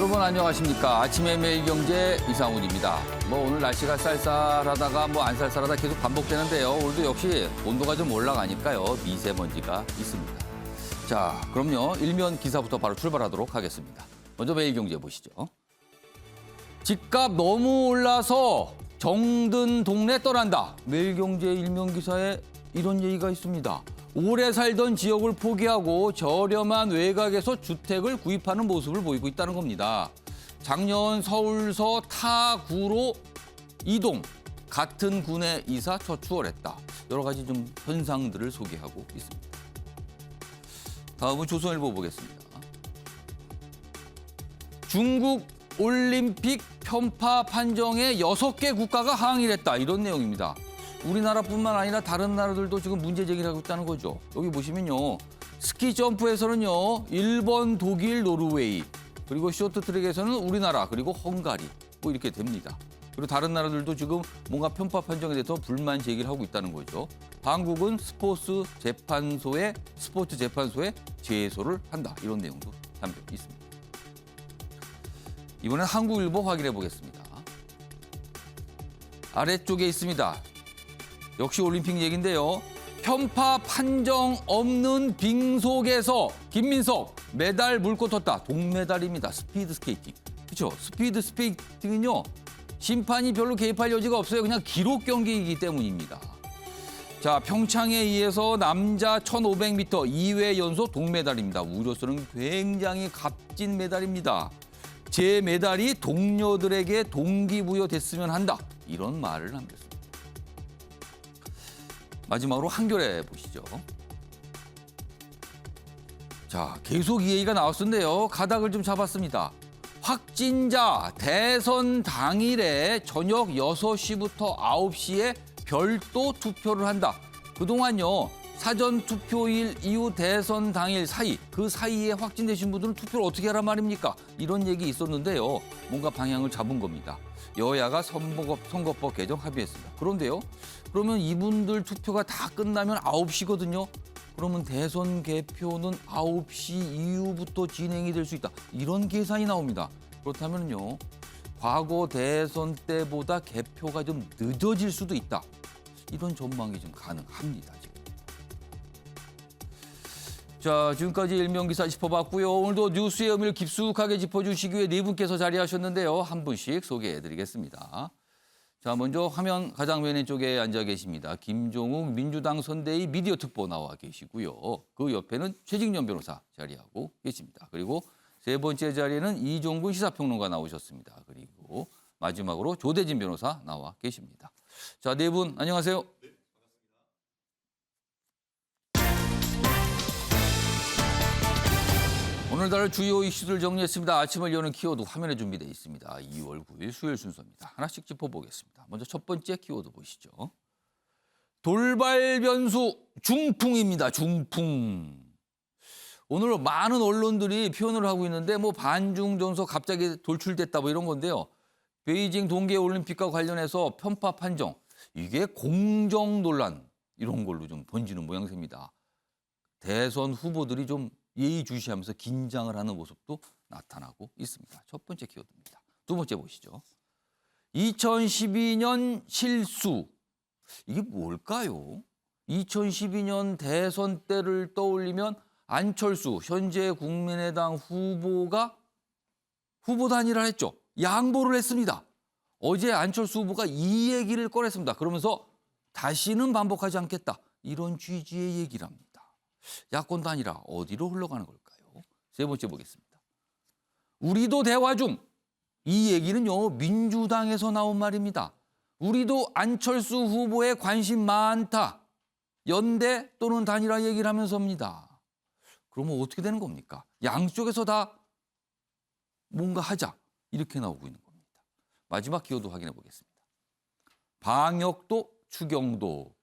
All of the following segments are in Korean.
여러분 안녕하십니까. 아침의 매일경제 이상훈입니다. 오늘 날씨가 쌀쌀하다가 안 쌀쌀하다 계속 반복되는데요. 오늘도 역시 온도가 좀 올라가니까요. 미세먼지가 있습니다. 자, 그럼요. 일면 기사부터 바로 출발하도록 하겠습니다. 먼저 매일경제 보시죠. 집값 너무 올라서 정든 동네 떠난다. 매일경제 일면 기사에 이런 얘기가 있습니다. 오래 살던 지역을 포기하고 저렴한 외곽에서 주택을 구입하는 모습을 보이고 있다는 겁니다. 작년 서울서 타 구로 이동, 같은 군에 이사 처추월했다. 여러 가지 좀 현상들을 소개하고 있습니다. 다음은 조선일보 보겠습니다. 중국 올림픽 편파 판정에 6개 국가가 항의를 했다. 이런 내용입니다. 우리나라뿐만 아니라 다른 나라들도 지금 문제 제기를 하고 있다는 거죠. 여기 보시면요. 스키 점프에서는요. 일본, 독일, 노르웨이, 그리고 쇼트트랙에서는 우리나라, 그리고 헝가리 이렇게 됩니다. 그리고 다른 나라들도 지금 뭔가 편파 판정에 대해서 불만 제기를 하고 있다는 거죠. 한국은 스포츠 재판소에 제소를 한다. 이런 내용도 담겨 있습니다. 이번엔 한국일보 확인해 보겠습니다. 아래쪽에 있습니다. 역시 올림픽 얘기인데요. 편파 판정 없는 빙속에서 김민석 메달 물고 텄다. 동메달입니다. 스피드 스케이팅. 그렇죠? 스피드 스케이팅은요. 심판이 별로 개입할 여지가 없어요. 그냥 기록 경기이기 때문입니다. 자, 평창에 의해서 남자 1500m 2회 연속 동메달입니다. 우리로서는 굉장히 값진 메달입니다. 제 메달이 동료들에게 동기부여됐으면 한다. 이런 말을 남겼습니다. 마지막으로 한겨레 보시죠. 자, 계속 이 얘기가 나왔었는데요. 가닥을 좀 잡았습니다. 확진자 대선 당일에 저녁 6시부터 9시에 별도 투표를 한다. 그동안요. 사전 투표일 이후 대선 당일 사이, 그 사이에 확진되신 분들은 투표를 어떻게 하란 말입니까? 이런 얘기 있었는데요. 뭔가 방향을 잡은 겁니다. 여야가 선거법 개정 합의했습니다. 그런데요. 그러면 이분들 투표가 다 끝나면 9시거든요. 그러면 대선 개표는 9시 이후부터 진행이 될 수 있다. 이런 계산이 나옵니다. 그렇다면요. 과거 대선 때보다 개표가 좀 늦어질 수도 있다. 이런 전망이 좀 가능합니다. 지금. 자, 지금까지 일면기사 짚어봤고요. 오늘도 뉴스의 의미를 깊숙하게 짚어주시기 위해 네 분께서 자리하셨는데요. 한 분씩 소개해드리겠습니다. 자, 먼저 화면 가장 왼쪽에 앉아 계십니다. 김종욱 민주당 선대위 미디어 특보 나와 계시고요. 그 옆에는 최직련 변호사 자리하고 계십니다. 그리고 세 번째 자리에는 이종근 시사평론가 나오셨습니다. 그리고 마지막으로 조대진 변호사 나와 계십니다. 자, 네 분 안녕하세요. 오늘 다룰 주요 이슈들 정리했습니다. 아침을 여는 키워드 화면에 준비되어 있습니다. 2월 9일 수요일 순서입니다. 하나씩 짚어보겠습니다. 먼저 첫 번째 키워드 보시죠. 돌발 변수 중풍입니다. 중풍. 오늘 많은 언론들이 표현을 하고 있는데 반중 전소 갑자기 돌출됐다 이런 건데요. 베이징 동계올림픽과 관련해서 편파 판정. 이게 공정 논란 이런 걸로 좀 번지는 모양새입니다. 대선 후보들이 좀 예의주시하면서 긴장을 하는 모습도 나타나고 있습니다. 첫 번째 키워드입니다. 두 번째 보시죠. 2012년 실수. 이게 뭘까요? 2012년 대선 때를 떠올리면 안철수 현재 국민의당 후보가 후보 단일화를 했죠. 양보를 했습니다. 어제 안철수 후보가 이 얘기를 꺼냈습니다. 그러면서 다시는 반복하지 않겠다. 이런 취지의 얘기를 합니다. 야권 단일화 어디로 흘러가는 걸까요? 세 번째 보겠습니다. 우리도 대화 중. 이 얘기는요. 민주당에서 나온 말입니다. 우리도 안철수 후보에 관심 많다. 연대 또는 단일화 얘기를 하면서입니다. 그러면 어떻게 되는 겁니까? 양쪽에서 다 뭔가 하자. 이렇게 나오고 있는 겁니다. 마지막 키워드 확인해 보겠습니다. 방역도 추경도.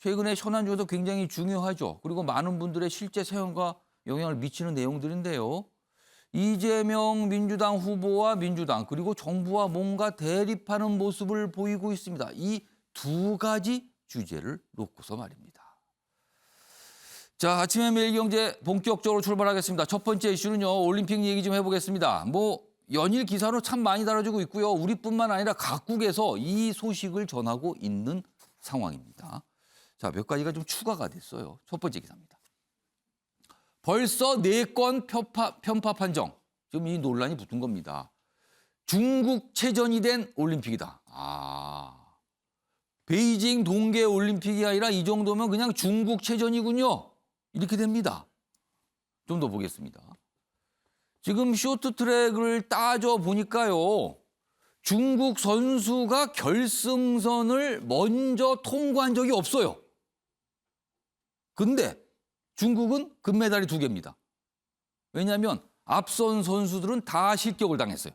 최근에 현안 중에서 굉장히 중요하죠. 그리고 많은 분들의 실제 생활과 영향을 미치는 내용들인데요. 이재명 민주당 후보와 민주당 그리고 정부와 뭔가 대립하는 모습을 보이고 있습니다. 이 두 가지 주제를 놓고서 말입니다. 자, 아침의 매일경제 본격적으로 출발하겠습니다. 첫 번째 이슈는요. 올림픽 얘기 좀 해보겠습니다. 연일 기사로 참 많이 다뤄지고 있고요. 우리뿐만 아니라 각국에서 이 소식을 전하고 있는 상황입니다. 자, 몇 가지가 좀 추가가 됐어요. 첫 번째 기사입니다. 벌써 4건 편파 판정. 지금 이 논란이 붙은 겁니다. 중국 체전이 된 올림픽이다. 베이징 동계 올림픽이 아니라 이 정도면 그냥 중국 체전이군요. 이렇게 됩니다. 좀 더 보겠습니다. 지금 쇼트트랙을 따져 보니까요. 중국 선수가 결승선을 먼저 통과한 적이 없어요. 근데 중국은 금메달이 2개입니다. 왜냐하면 앞선 선수들은 다 실격을 당했어요.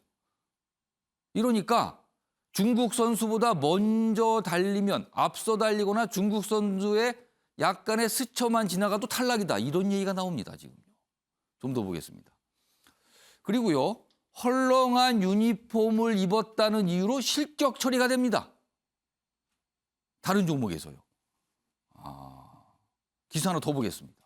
이러니까 중국 선수보다 먼저 달리면 앞서 달리거나 중국 선수의 약간의 스쳐만 지나가도 탈락이다. 이런 얘기가 나옵니다. 지금 좀 더 보겠습니다. 그리고요. 헐렁한 유니폼을 입었다는 이유로 실격 처리가 됩니다. 다른 종목에서요. 기사 하나 더 보겠습니다.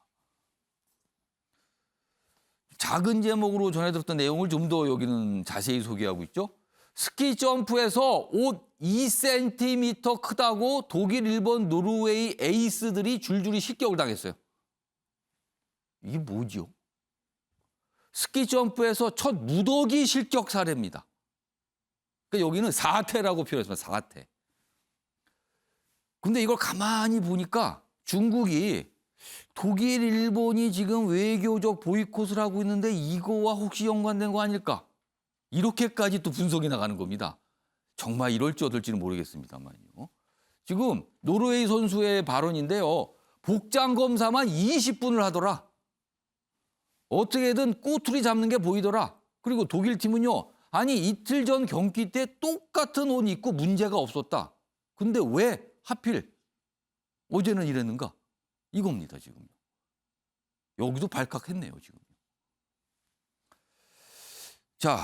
작은 제목으로 전해들었던 내용을 좀 더 여기는 자세히 소개하고 있죠. 스키 점프에서 옷 2cm 크다고 독일, 일본, 노르웨이 에이스들이 줄줄이 실격을 당했어요. 이게 뭐죠? 스키 점프에서 첫 무더기 실격 사례입니다. 그러니까 여기는 사태라고 표현했습니다. 사태. 근데 이걸 가만히 보니까 중국이 독일, 일본이 지금 외교적 보이콧을 하고 있는데 이거와 혹시 연관된 거 아닐까? 이렇게까지 또 분석이 나가는 겁니다. 정말 이럴지 어떨지는 모르겠습니다만요. 지금 노르웨이 선수의 발언인데요. 복장 검사만 20분을 하더라. 어떻게든 꼬투리 잡는 게 보이더라. 그리고 독일 팀은요. 아니 이틀 전 경기 때 똑같은 옷 입고 문제가 없었다. 근데 왜 하필 어제는 이랬는가? 이겁니다. 지금. 여기도 발칵했네요. 지금. 자,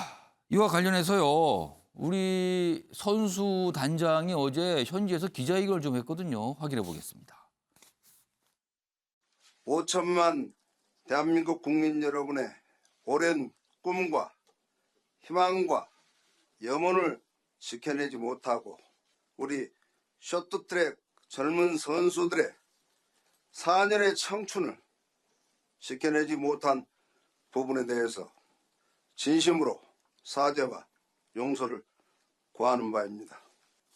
이와 관련해서요. 우리 선수 단장이 어제 현지에서 기자회견을 좀 했거든요. 확인해 보겠습니다. 5천만 대한민국 국민 여러분의 오랜 꿈과 희망과 염원을 지켜내지 못하고 우리 쇼트트랙 젊은 선수들의 4년의 청춘을 지켜내지 못한 부분에 대해서 진심으로 사죄와 용서를 구하는 바입니다.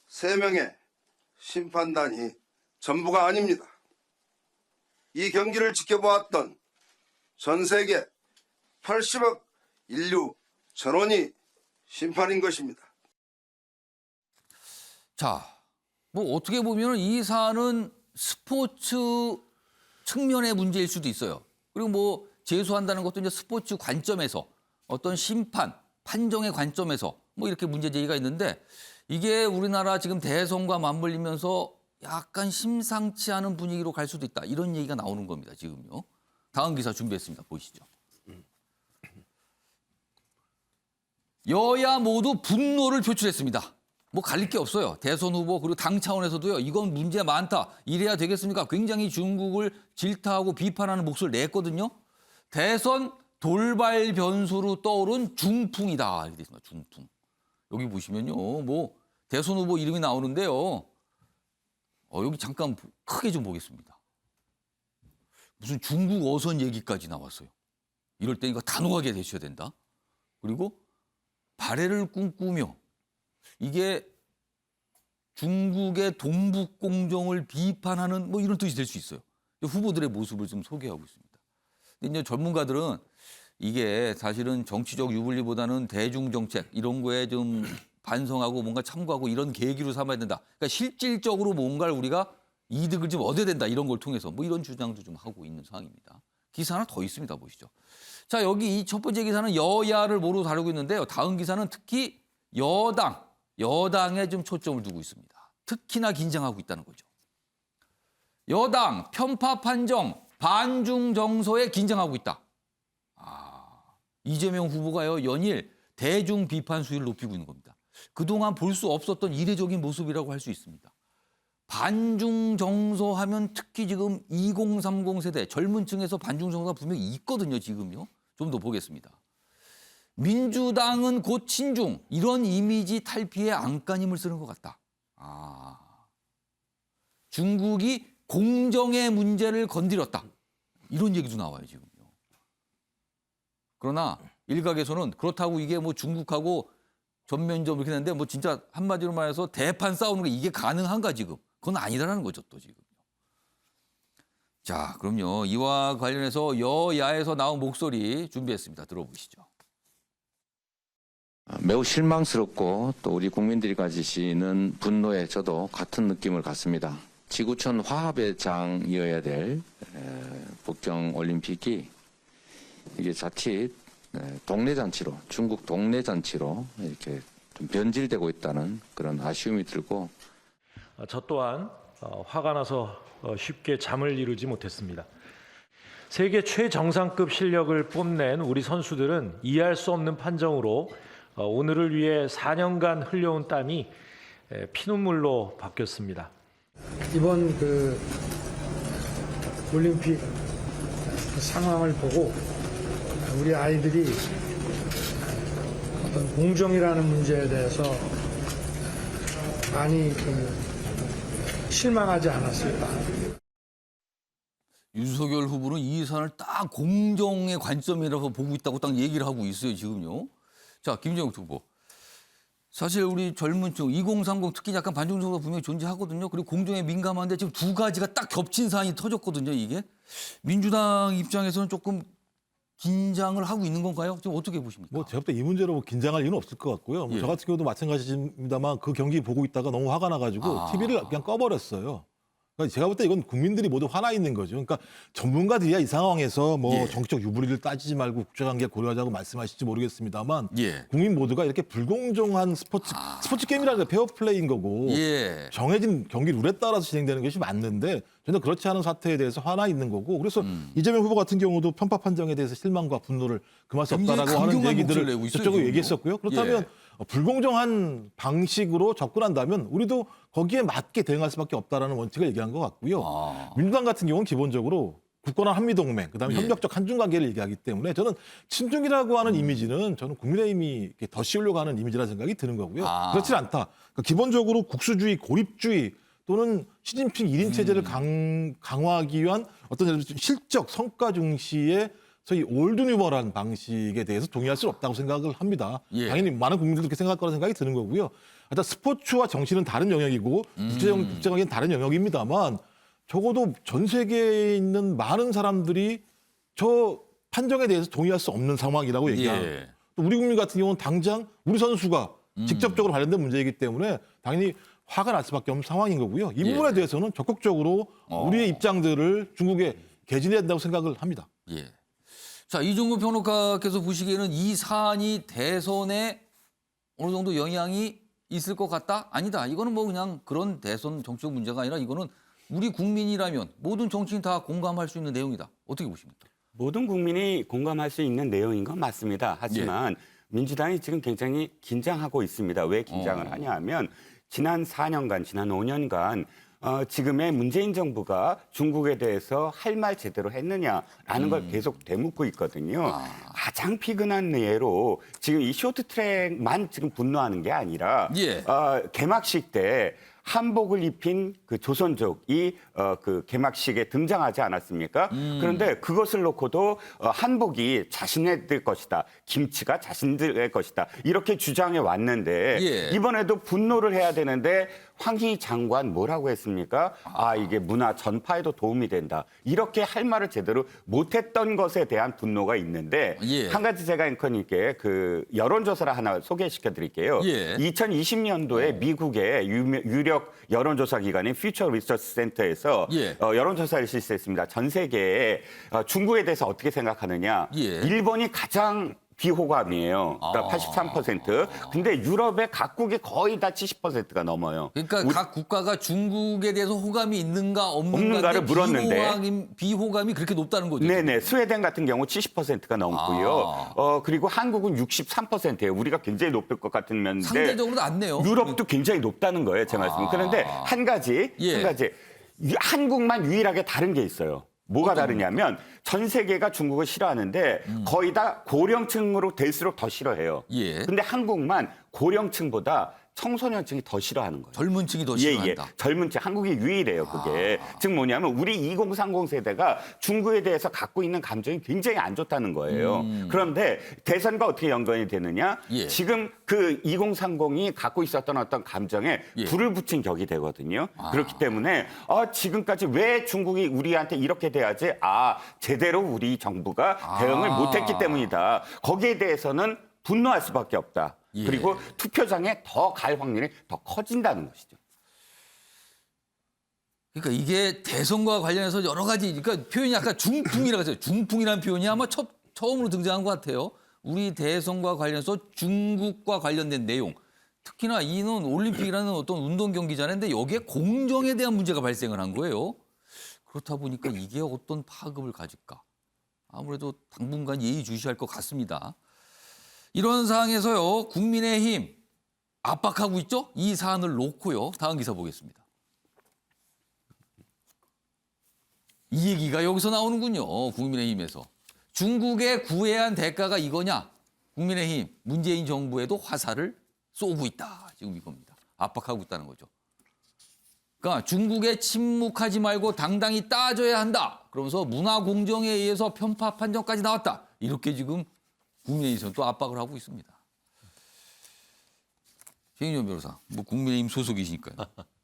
3명의 심판단이 전부가 아닙니다. 이 경기를 지켜보았던 전 세계 80억 인류 전원이 심판인 것입니다. 자, 뭐 어떻게 보면 이 사안은 스포츠 측면의 문제일 수도 있어요. 그리고 뭐 제소한다는 것도 이제 스포츠 관점에서 어떤 심판, 판정의 관점에서 뭐 이렇게 문제 제기가 있는데 이게 우리나라 지금 대선과 맞물리면서 약간 심상치 않은 분위기로 갈 수도 있다. 이런 얘기가 나오는 겁니다. 지금요. 다음 기사 준비했습니다. 보시죠. 여야 모두 분노를 표출했습니다. 뭐 갈릴 게 없어요. 대선 후보 그리고 당 차원에서도요. 이건 문제 많다. 이래야 되겠습니까? 굉장히 중국을 질타하고 비판하는 목소리를 냈거든요. 대선 돌발 변수로 떠오른 중풍이다. 이렇게 돼 있습니다. 중풍. 여기 보시면요. 뭐 대선 후보 이름이 나오는데요. 여기 잠깐 크게 좀 보겠습니다. 무슨 중국 어선 얘기까지 나왔어요. 이럴 때 이거 단호하게 대셔야 된다. 그리고 발해를 꿈꾸며 이게 중국의 동북 공정을 비판하는 뭐 이런 뜻이 될 수 있어요. 후보들의 모습을 좀 소개하고 있습니다. 근데 이제 전문가들은 이게 사실은 정치적 유불리보다는 대중 정책 이런 거에 좀 반성하고 뭔가 참고하고 이런 계기로 삼아야 된다. 그러니까 실질적으로 뭔가를 우리가 이득을 좀 얻어야 된다. 이런 걸 통해서 뭐 이런 주장도 좀 하고 있는 상황입니다. 기사 하나 더 있습니다. 보시죠. 자, 여기 이 첫 번째 기사는 여야를 모두 다루고 있는데요. 다음 기사는 특히 여당에 좀 초점을 두고 있습니다. 특히나 긴장하고 있다는 거죠. 여당 편파 판정 반중 정서에 긴장하고 있다. 이재명 후보가요 연일 대중 비판 수위를 높이고 있는 겁니다. 그동안 볼 수 없었던 이례적인 모습이라고 할 수 있습니다. 반중 정서 하면 특히 지금 2030 세대 젊은 층에서 반중 정서가 분명히 있거든요. 지금요. 좀 더 보겠습니다. 민주당은 곧 친중 이런 이미지 탈피에 안간힘을 쓰는 것 같다. 중국이 공정의 문제를 건드렸다. 이런 얘기도 나와요 지금요. 그러나 일각에서는 그렇다고 이게 뭐 중국하고 전면전 이렇게 되는데 뭐 진짜 한마디로 말해서 대판 싸우는 게 이게 가능한가 지금. 그건 아니다라는 거죠 또 지금. 자, 그럼요. 이와 관련해서 여야에서 나온 목소리 준비했습니다. 들어보시죠. 매우 실망스럽고 또 우리 국민들이 가지시는 분노에 저도 같은 느낌을 갖습니다. 지구촌 화합의 장이어야 될 북경올림픽이 이게 자칫 동네 잔치로, 중국 동네 잔치로 이렇게 좀 변질되고 있다는 그런 아쉬움이 들고, 저 또한 화가 나서 쉽게 잠을 이루지 못했습니다. 세계 최정상급 실력을 뽐낸 우리 선수들은 이해할 수 없는 판정으로 오늘을 위해 4년간 흘려온 땀이 피눈물로 바뀌었습니다. 이번 올림픽 상황을 보고 우리 아이들이 어떤 공정이라는 문제에 대해서 많이 실망하지 않았을까. 윤석열 후보는 이 사안을 딱 공정의 관점이라서 보고 있다고 딱 얘기를 하고 있어요 지금요. 자, 김정욱 후보. 사실 우리 젊은 층 2030 특히 약간 반중성도 분명히 존재하거든요. 그리고 공정에 민감한데 지금 두 가지가 딱 겹친 사안이 터졌거든요. 이게 민주당 입장에서는 조금 긴장을 하고 있는 건가요? 지금 어떻게 보십니까? 뭐 제가 볼 때 이 문제로 긴장할 이유는 없을 것 같고요. 뭐 예. 저 같은 경우도 마찬가지입니다만 그 경기 보고 있다가 너무 화가 나가지고 TV를 그냥 꺼버렸어요. 그러니까 제가 볼 때 이건 국민들이 모두 화나 있는 거죠. 그러니까 전문가들이야 이 상황에서 뭐 예. 정치적 유불리를 따지지 말고 국제관계 고려하자고 말씀하실지 모르겠습니다만 예. 국민 모두가 이렇게 불공정한 스포츠 게임이라는 게 페어플레이인 거고 예. 정해진 경기 룰에 따라서 진행되는 것이 맞는데 전혀 그렇지 않은 사태에 대해서 화나 있는 거고 그래서 이재명 후보 같은 경우도 편파 판정에 대해서 실망과 분노를 금할 수 굉장히 없다라고 하는 강경한 목소리를 얘기들을 내고 있어요, 저쪽으로 지금요. 얘기했었고요. 그렇다면 예. 불공정한 방식으로 접근한다면 우리도 거기에 맞게 대응할 수밖에 없다라는 원칙을 얘기한 것 같고요. 민주당 같은 경우는 기본적으로 굳건한 한미동맹, 그다음에 예. 협력적 한중관계를 얘기하기 때문에 저는 친중이라고 하는 이미지는 저는 국민의힘이 이렇게 더 씌우려고 하는 이미지라는 생각이 드는 거고요. 그렇지 않다. 그러니까 기본적으로 국수주의, 고립주의 또는 시진핑 1인 체제를 강화하기 위한 어떤 예를 들어 실적, 성과 중시의 소위 올드뉴머란 방식에 대해서 동의할 수 없다고 생각을 합니다. 예. 당연히 많은 국민들도 그렇게 생각할 거라는 생각이 드는 거고요. 일단 스포츠와 정치는 다른 영역이고 국제적인 다른 영역입니다만 적어도 전 세계에 있는 많은 사람들이 저 판정에 대해서 동의할 수 없는 상황이라고 얘기합니다. 예. 또 우리 국민 같은 경우는 당장 우리 선수가 직접적으로 관련된 문제이기 때문에 당연히 화가 날 수밖에 없는 상황인 거고요. 이 부분에 예. 대해서는 적극적으로 우리의 입장들을 중국에 개진해야 된다고 생각을 합니다. 예. 자, 이종구 평론가께서 보시기에는 이 사안이 대선에 어느 정도 영향이 있을 것 같다? 아니다. 이거는 뭐 그냥 그런 대선 정치적 문제가 아니라 이거는 우리 국민이라면 모든 정치인 다 공감할 수 있는 내용이다. 어떻게 보십니까? 모든 국민이 공감할 수 있는 내용인 건 맞습니다. 하지만 민주당이 지금 굉장히 긴장하고 있습니다. 왜 긴장을 하냐 하면 지난 4년간, 지난 5년간 지금의 문재인 정부가 중국에 대해서 할 말 제대로 했느냐라는 걸 계속 되묻고 있거든요. 가장 피근한 예로 지금 이 쇼트트랙만 지금 분노하는 게 아니라 예. 개막식 때 한복을 입힌 그 조선족이 그 개막식에 등장하지 않았습니까? 그런데 그것을 놓고도 한복이 자신네들 것이다. 김치가 자신들의 것이다. 이렇게 주장해 왔는데 예. 이번에도 분노를 해야 되는데 황희 장관 뭐라고 했습니까? 이게 문화 전파에도 도움이 된다. 이렇게 할 말을 제대로 못했던 것에 대한 분노가 있는데 예. 한 가지 제가 앵커님께 그 여론조사를 하나 소개시켜 드릴게요. 예. 2020년도에 미국의 유력 여론조사 기관인 퓨처 리서치 센터에서 예. 여론조사를 실시했습니다. 전 세계에 중국에 대해서 어떻게 생각하느냐. 예. 일본이 가장 비호감이에요. 그러니까 83%. 근데 유럽의 각국이 거의 다 70%가 넘어요. 그러니까 각 국가가 중국에 대해서 호감이 있는가 없는가를 물었는데 비호감이 그렇게 높다는 거죠. 네네. 스웨덴 같은 경우 70%가 넘고요. 그리고 한국은 63%예요. 우리가 굉장히 높을 것 같은데 상대적으로 낮네요. 유럽도 굉장히 높다는 거예요. 제 말씀은. 그런데 한 가지 예. 한국만 유일하게 다른 게 있어요. 뭐가 다르냐면 전 세계가 중국을 싫어하는데 거의 다 고령층으로 될수록 더 싫어해요. 예. 근데 한국만 고령층보다 청소년층이 더 싫어하는 거예요. 젊은 층이 더 싫어한다. 젊은 층 한국이 유일해요. 그게 즉 뭐냐면 우리 2030 세대가 중국에 대해서 갖고 있는 감정이 굉장히 안 좋다는 거예요. 그런데 대선과 어떻게 연관이 되느냐? 예. 지금 그 2030이 갖고 있었던 어떤 감정에 예. 불을 붙인 격이 되거든요. 그렇기 때문에 지금까지 왜 중국이 우리한테 이렇게 돼야지? 제대로 우리 정부가 대응을 못했기 때문이다. 거기에 대해서는 분노할 수밖에 없다. 예. 그리고 투표장에 더 갈 확률이 더 커진다는 것이죠. 그러니까 이게 대선과 관련해서 여러 가지, 그러니까 표현이 아까 중풍이라고 했어요. 중풍이라는 표현이 아마 처음으로 등장한 것 같아요. 우리 대선과 관련해서 중국과 관련된 내용. 특히나 이는 올림픽이라는 어떤 운동 경기잖아요. 근데 여기에 공정에 대한 문제가 발생을 한 거예요. 그렇다 보니까 이게 어떤 파급을 가질까? 아무래도 당분간 예의주시할 것 같습니다. 이런 상황에서요, 국민의힘 압박하고 있죠? 이 사안을 놓고요. 다음 기사 보겠습니다. 이 얘기가 여기서 나오는군요. 국민의힘에서. 중국에 구애한 대가가 이거냐? 국민의힘, 문재인 정부에도 화살을 쏘고 있다. 지금 이겁니다. 압박하고 있다는 거죠. 그러니까 중국에 침묵하지 말고 당당히 따져야 한다. 그러면서 문화공정에 의해서 편파 판정까지 나왔다. 이렇게 지금 국민의힘에서 또 압박을 하고 있습니다. 최인준 변호사, 뭐 국민의힘 소속이시니까요.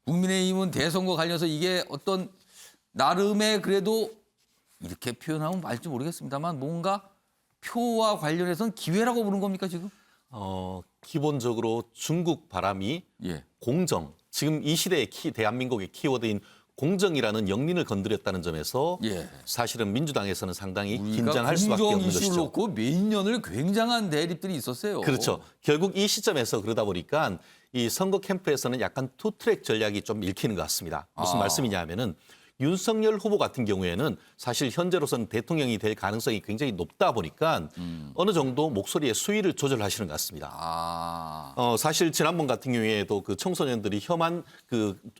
국민의힘은 대선과 관련해서 이게 어떤 나름의 그래도 이렇게 표현하면 맞을지 모르겠습니다만 뭔가 표와 관련해서는 기회라고 보는 겁니까 지금? 기본적으로 중국 바람이 예. 공정, 지금 이 시대의 대한민국의 키워드인 공정이라는 영린을 건드렸다는 점에서 예. 사실은 민주당에서는 상당히 우리가 긴장할 수밖에 공정 없는 이슈를 것이죠. 놓고 몇 년을 굉장한 대립들이 있었어요. 그렇죠. 결국 이 시점에서 그러다 보니까 이 선거 캠프에서는 약간 투트랙 전략이 좀 읽히는 것 같습니다. 무슨 말씀이냐 하면은 윤석열 후보 같은 경우에는 사실 현재로서는 대통령이 될 가능성이 굉장히 높다 보니까 어느 정도 목소리의 수위를 조절하시는 것 같습니다. 사실 지난번 같은 경우에도 그 청소년들이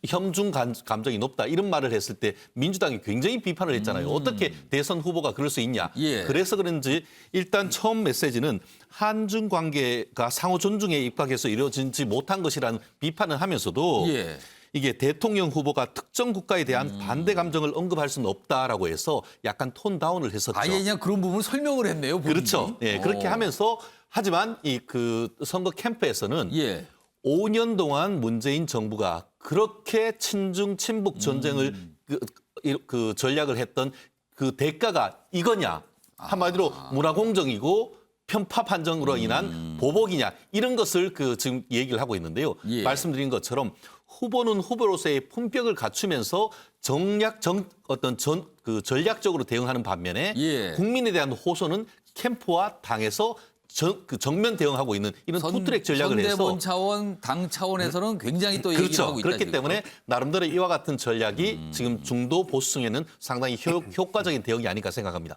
혐중 감정이 높다 이런 말을 했을 때 민주당이 굉장히 비판을 했잖아요. 어떻게 대선 후보가 그럴 수 있냐. 예. 그래서 그런지 일단 처음 메시지는 한중 관계가 상호 존중에 입각해서 이루어지지 못한 것이라는 비판을 하면서도 예. 이게 대통령 후보가 특정 국가에 대한 반대 감정을 언급할 수는 없다라고 해서 약간 톤 다운을 했었죠. 아예 그냥 그런 부분을 설명을 했네요. 본인이. 그렇죠. 예, 그렇게 하면서 하지만 이 그 선거 캠프에서는 예. 5년 동안 문재인 정부가 그렇게 친중 친북 전쟁을 그 전략을 했던 그 대가가 이거냐? 한마디로 문화공정이고 편파 판정으로 인한 보복이냐 이런 것을 지금 얘기를 하고 있는데요. 예. 말씀드린 것처럼 후보는 후보로서의 품격을 갖추면서 전략적으로 대응하는 반면에 예. 국민에 대한 호소는 캠프와 당에서 정면 대응하고 있는 이런 투트랙 전략을 해서 선대본 차원, 당 차원에서는 굉장히 또 얘기를 그렇죠. 하고 있다. 그렇기 지금. 때문에 나름대로 이와 같은 전략이 지금 중도 보수층에는 상당히 효과적인 대응이 아닐까 생각합니다.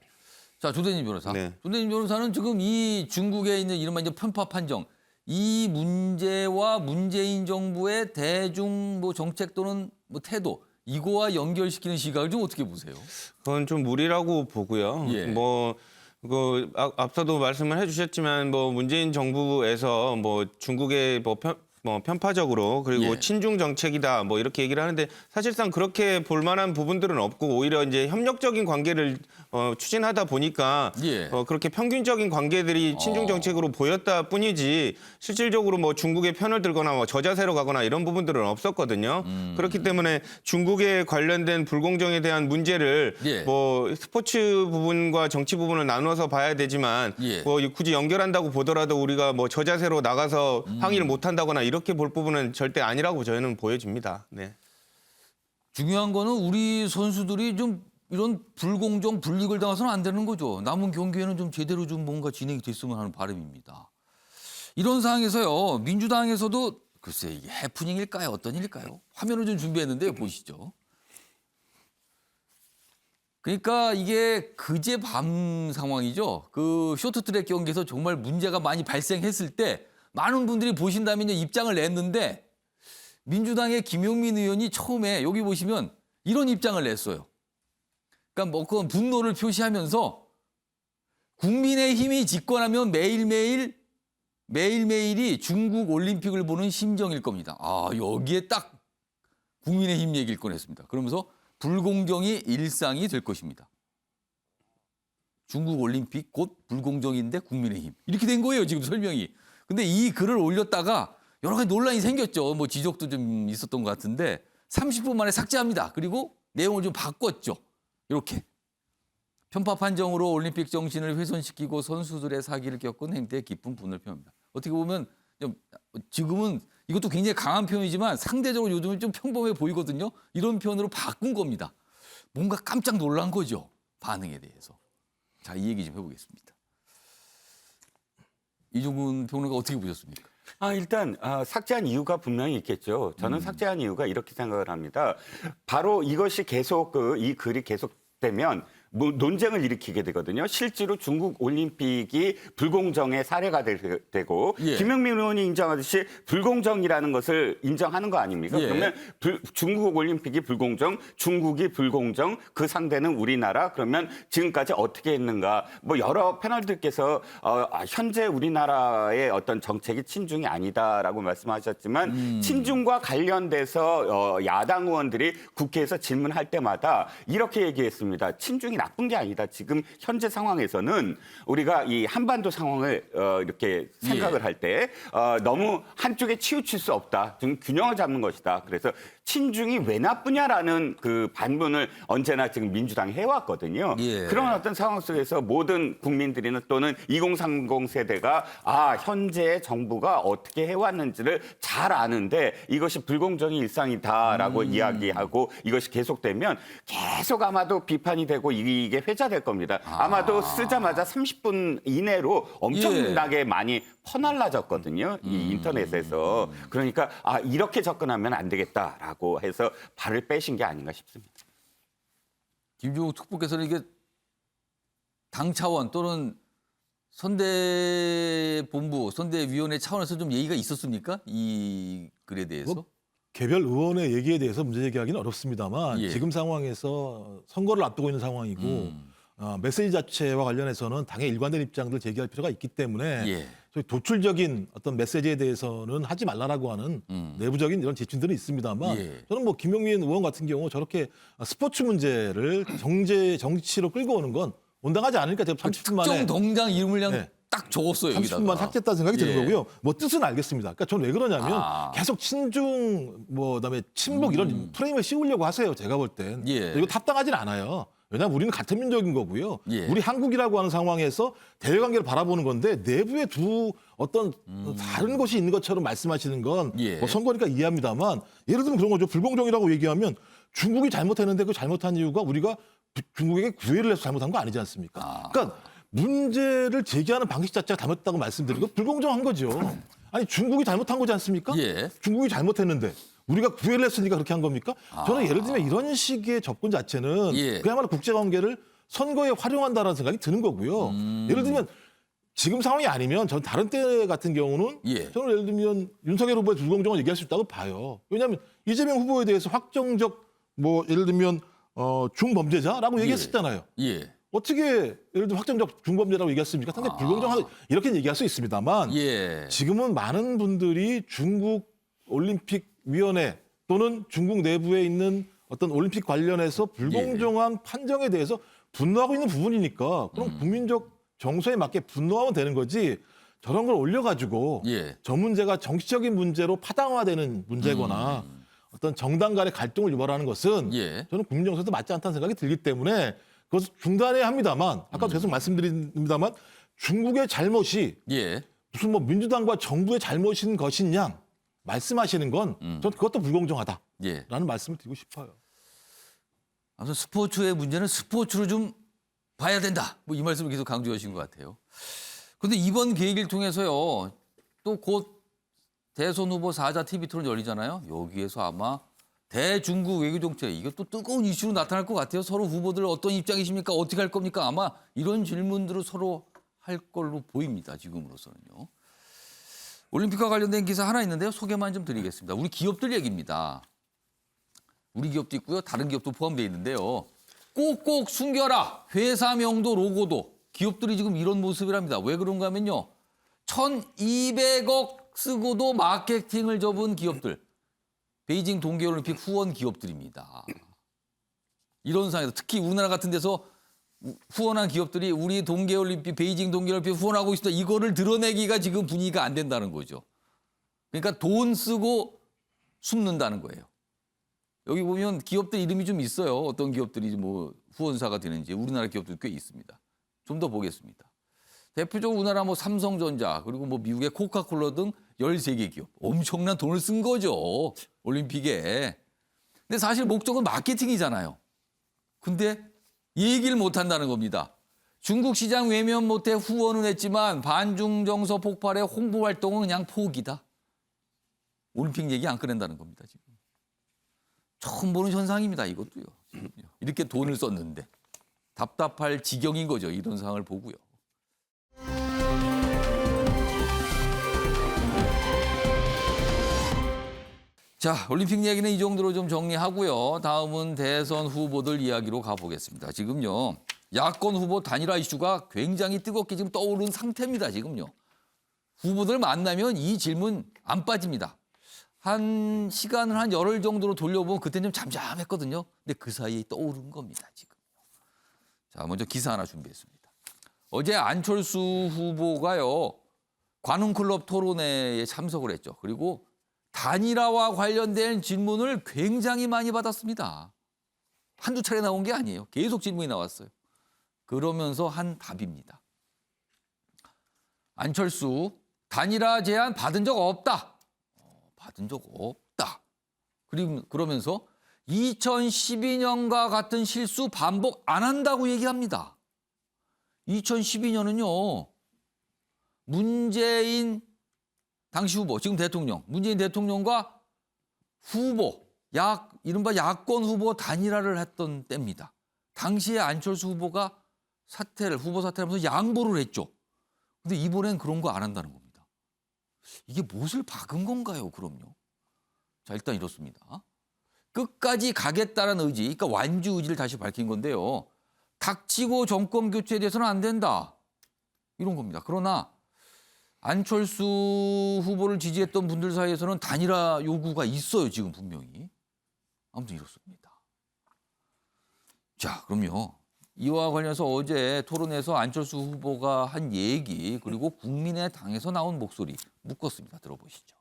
자, 조대진 변호사. 네. 조대진 변호사는 지금 이 중국에 있는 이른바 이제 편파 판정 이 문제와 문재인 정부의 대중 정책 또는 태도 이거와 연결시키는 시각을 좀 어떻게 보세요? 그건 좀 무리라고 보고요. 예. 앞서도 말씀을 해주셨지만 문재인 정부에서 중국의 편파적으로 그리고 예. 친중 정책이다 이렇게 얘기를 하는데 사실상 그렇게 볼만한 부분들은 없고 오히려 이제 협력적인 관계를 추진하다 보니까 예. 그렇게 평균적인 관계들이 친중 정책으로 보였다 뿐이지 실질적으로 중국의 편을 들거나 저자세로 가거나 이런 부분들은 없었거든요. 그렇기 때문에 중국에 관련된 불공정에 대한 문제를 예. 스포츠 부분과 정치 부분을 나누어서 봐야 되지만 예. 굳이 연결한다고 보더라도 우리가 저자세로 나가서 항의를 못 한다거나 이렇게 볼 부분은 절대 아니라고 저희는 보여집니다. 네. 중요한 거는 우리 선수들이 좀 이런 불공정, 불이익을 당해서는 안 되는 거죠. 남은 경기에는 좀 제대로 좀 뭔가 진행이 됐으면 하는 바람입니다. 이런 상황에서요. 민주당에서도 글쎄 이게 해프닝일까요? 어떤 일일까요? 화면을 좀 준비했는데 보시죠. 그러니까 이게 그제 밤 상황이죠. 그 쇼트트랙 경기에서 정말 문제가 많이 발생했을 때 많은 분들이 보신다면 입장을 냈는데 민주당의 김용민 의원이 처음에 여기 보시면 이런 입장을 냈어요. 그러니까 뭐 그건 분노를 표시하면서 국민의힘이 집권하면 매일매일이 중국 올림픽을 보는 심정일 겁니다. 아, 여기에 딱 국민의힘 얘기를 꺼냈습니다. 그러면서 불공정이 일상이 될 것입니다. 중국 올림픽 곧 불공정인데 국민의힘. 이렇게 된 거예요, 지금 설명이. 근데 이 글을 올렸다가 여러 가지 논란이 생겼죠. 뭐 지적도 좀 있었던 것 같은데 30분 만에 삭제합니다. 그리고 내용을 좀 바꿨죠. 이렇게. 편파 판정으로 올림픽 정신을 훼손시키고 선수들의 사기를 겪은 행태에 깊은 분을 표합니다. 어떻게 보면 좀 지금은 이것도 굉장히 강한 표현이지만 상대적으로 요즘은 좀 평범해 보이거든요. 이런 표현으로 바꾼 겁니다. 뭔가 깜짝 놀란 거죠. 반응에 대해서. 자, 이 얘기 좀 해보겠습니다. 이종훈 평론가 어떻게 보셨습니까? 일단 삭제한 이유가 분명히 있겠죠. 저는 삭제한 이유가 이렇게 생각을 합니다. 바로 이것이 계속 이 글이 계속되면 논쟁을 일으키게 되거든요. 실제로 중국 올림픽이 불공정의 사례가 되고 예. 김영민 의원이 인정하듯이 불공정이라는 것을 인정하는 거 아닙니까? 예. 그러면 중국 올림픽이 불공정, 중국이 불공정, 그 상대는 우리나라. 그러면 지금까지 어떻게 했는가? 뭐 여러 패널들께서 현재 우리나라의 어떤 정책이 친중이 아니다라고 말씀하셨지만 친중과 관련돼서 야당 의원들이 국회에서 질문할 때마다 이렇게 얘기했습니다. 친중이 나쁜 게 아니다. 지금 현재 상황에서는 우리가 이 한반도 상황을 이렇게 생각을 할 때 너무 한쪽에 치우칠 수 없다. 지금 균형을 잡는 것이다. 그래서 친중이 왜 나쁘냐라는 그 반문을 언제나 지금 민주당이 해왔거든요. 예. 그런 어떤 상황 속에서 모든 국민들이나 또는 2030 세대가 현재 정부가 어떻게 해왔는지를 잘 아는데 이것이 불공정이 일상이다라고 이야기하고 이것이 계속되면 계속 아마도 비판이 되고 이게 회자될 겁니다. 아마도 쓰자마자 30분 이내로 엄청나게 많이 퍼날라졌거든요. 이 인터넷에서. 그러니까 이렇게 접근하면 안 되겠다라고 해서 발을 빼신 게 아닌가 싶습니다. 김종욱 특보께서는 이게 당 차원 또는 선대본부, 선대위원회 차원에서 좀 얘기가 있었습니까? 이 글에 대해서? 뭐, 개별 의원의 얘기에 대해서 문제 제기하기는 어렵습니다만 예. 지금 상황에서 선거를 앞두고 있는 상황이고 메시지 자체와 관련해서는 당의 일관된 입장들을 제기할 필요가 있기 때문에 예. 저희 도출적인 어떤 메시지에 대해서는 하지 말라라고 하는 내부적인 이런 지침들은 있습니다만 예. 저는 뭐 김용민 의원 같은 경우 저렇게 스포츠 문제를 정치로 끌고 오는 건 온당하지 않으니까 제가 30분 만에 특정 동장 이름을 그냥 네. 딱 적었어요. 여기다가. 30분만 삭제했다는 생각이 예. 드는 거고요. 뭐 뜻은 알겠습니다. 그러니까 저는 왜 그러냐면 계속 친중 그다음에 친북 이런 프레임을 씌우려고 하세요. 제가 볼 땐. 예. 이거 합당하진 않아요. 왜냐하면 우리는 같은 민족인 거고요. 예. 우리 한국이라고 하는 상황에서 대외관계를 바라보는 건데 내부에 두 어떤 다른 것이 있는 것처럼 말씀하시는 건 예. 뭐 선거니까 이해합니다만 예를 들면 그런 거죠. 불공정이라고 얘기하면 중국이 잘못했는데 그 잘못한 이유가 우리가 중국에게 구애를 해서 잘못한 거 아니지 않습니까? 그러니까 문제를 제기하는 방식 자체가 잘못했다고 말씀드리고 불공정한 거죠. 아니 중국이 잘못한 거지 않습니까? 예. 중국이 잘못했는데 우리가 구애를 했으니까 그렇게 한 겁니까? 저는 예를 들면 이런 식의 접근 자체는 예. 그야말로 국제관계를 선거에 활용한다라는 생각이 드는 거고요. 예를 들면 지금 상황이 아니면 전 다른 때 같은 경우는 예. 저는 예를 들면 윤석열 후보의 불공정을 얘기할 수 있다고 봐요. 왜냐하면 이재명 후보에 대해서 확정적 뭐 예를 들면 중범죄자라고 얘기했었잖아요. 예. 어떻게 예를 들면 확정적 중범죄라고 얘기했습니까? 상당히 불공정하다 이렇게 얘기할 수 있습니다만 예. 지금은 많은 분들이 중국 올림픽 위원회 또는 중국 내부에 있는 어떤 올림픽 관련해서 불공정한 판정에 대해서 분노하고 있는 부분이니까 그럼 국민적 정서에 맞게 분노하면 되는 거지 저런 걸 올려가지고 예. 저 문제가 정치적인 문제로 파장화되는 문제거나 어떤 정당 간의 갈등을 유발하는 것은 예. 저는 국민 정서에도 맞지 않다는 생각이 들기 때문에 그것을 중단해야 합니다만 아까도 계속 말씀드립니다만 중국의 잘못이 예. 무슨 뭐 민주당과 정부의 잘못인 것이냐 말씀하시는 건 저는 그것도 불공정하다라는 예. 말씀을 드리고 싶어요. 아무튼 스포츠의 문제는 스포츠로 좀 봐야 된다. 뭐 이 말씀을 계속 강조하신 것 같아요. 그런데 이번 계획을 통해서요. 또 곧 대선 후보 4자 TV 토론 열리잖아요. 여기에서 아마 대중국 외교 정책 이것도 뜨거운 이슈로 나타날 것 같아요. 서로 후보들 어떤 입장이십니까? 어떻게 할 겁니까? 아마 이런 질문들을 서로 할 걸로 보입니다. 지금으로서는요. 올림픽과 관련된 기사 하나 있는데요. 소개만 좀 드리겠습니다. 우리 기업들 얘기입니다. 우리 기업도 있고요. 다른 기업도 포함되어 있는데요. 꼭꼭 숨겨라. 회사명도 로고도. 기업들이 지금 이런 모습이랍니다. 왜 그런가 하면요. 1,200억 쓰고도 마케팅을 접은 기업들. 베이징 동계올림픽 후원 기업들입니다. 이런 상황에서 특히 우리나라 같은 데서 후원한 기업들이 우리 동계올림픽, 베이징 동계올림픽 후원하고 있다. 이거를 드러내기가 지금 분위기가 안 된다는 거죠. 그러니까 돈 쓰고 숨는다는 거예요. 여기 보면 기업들 이름이 좀 있어요. 어떤 기업들이 뭐 후원사가 되는지. 우리나라 기업들 꽤 있습니다. 좀 더 보겠습니다. 대표적으로 우리나라 뭐 삼성전자 그리고 뭐 미국의 코카콜라 등 13개 기업. 엄청난 돈을 쓴 거죠. 올림픽에. 근데 사실 목적은 마케팅이잖아요. 근데 얘기를 못 한다는 겁니다. 중국 시장 외면 못해 후원은 했지만 반중정서 폭발의 홍보 활동은 그냥 포기다. 올림픽 얘기 안 꺼낸다는 겁니다. 지금. 처음 보는 현상입니다. 이것도요. 이렇게 돈을 썼는데. 답답할 지경인 거죠. 이런 상황을 보고요. 자, 올림픽 얘기는 이 정도로 좀 정리하고요. 다음은 대선 후보들 이야기로 가보겠습니다. 지금요. 야권 후보 단일화 이슈가 굉장히 뜨겁게 지금 떠오른 상태입니다. 지금요. 후보들 만나면 이 질문 안 빠집니다. 한 시간을 한 열흘 정도로 돌려보면 그때는 좀 잠잠했거든요. 근데 그 사이에 떠오른 겁니다. 지금. 자, 먼저 기사 하나 준비했습니다. 어제 안철수 후보가요. 관훈클럽 토론회에 참석을 했죠. 그리고 단일화와 관련된 질문을 굉장히 많이 받았습니다. 한두 차례 나온 게 아니에요. 계속 질문이 나왔어요. 그러면서 한 답입니다. 안철수, 단일화 제안 받은 적 없다. 받은 적 없다. 그러면서 2012년과 같은 실수 반복 안 한다고 얘기합니다. 2012년은요. 문재인 당시 후보, 지금 대통령, 문재인 대통령과 후보, 이른바 야권 후보 단일화를 했던 때입니다. 당시에 안철수 후보가 후보 사퇴를 하면서 양보를 했죠. 근데 이번엔 그런 거 안 한다는 겁니다. 이게 무엇을 박은 건가요, 그럼요? 자, 일단 이렇습니다. 끝까지 가겠다는 의지, 그러니까 완주 의지를 다시 밝힌 건데요. 닥치고 정권 교체에 대해서는 안 된다. 이런 겁니다. 그러나 안철수 후보를 지지했던 분들 사이에서는 단일화 요구가 있어요, 지금 분명히. 아무튼 이렇습니다. 자, 그럼요. 이와 관련해서 어제 토론에서 안철수 후보가 한 얘기 그리고 국민의당에서 나온 목소리 묶었습니다. 들어보시죠.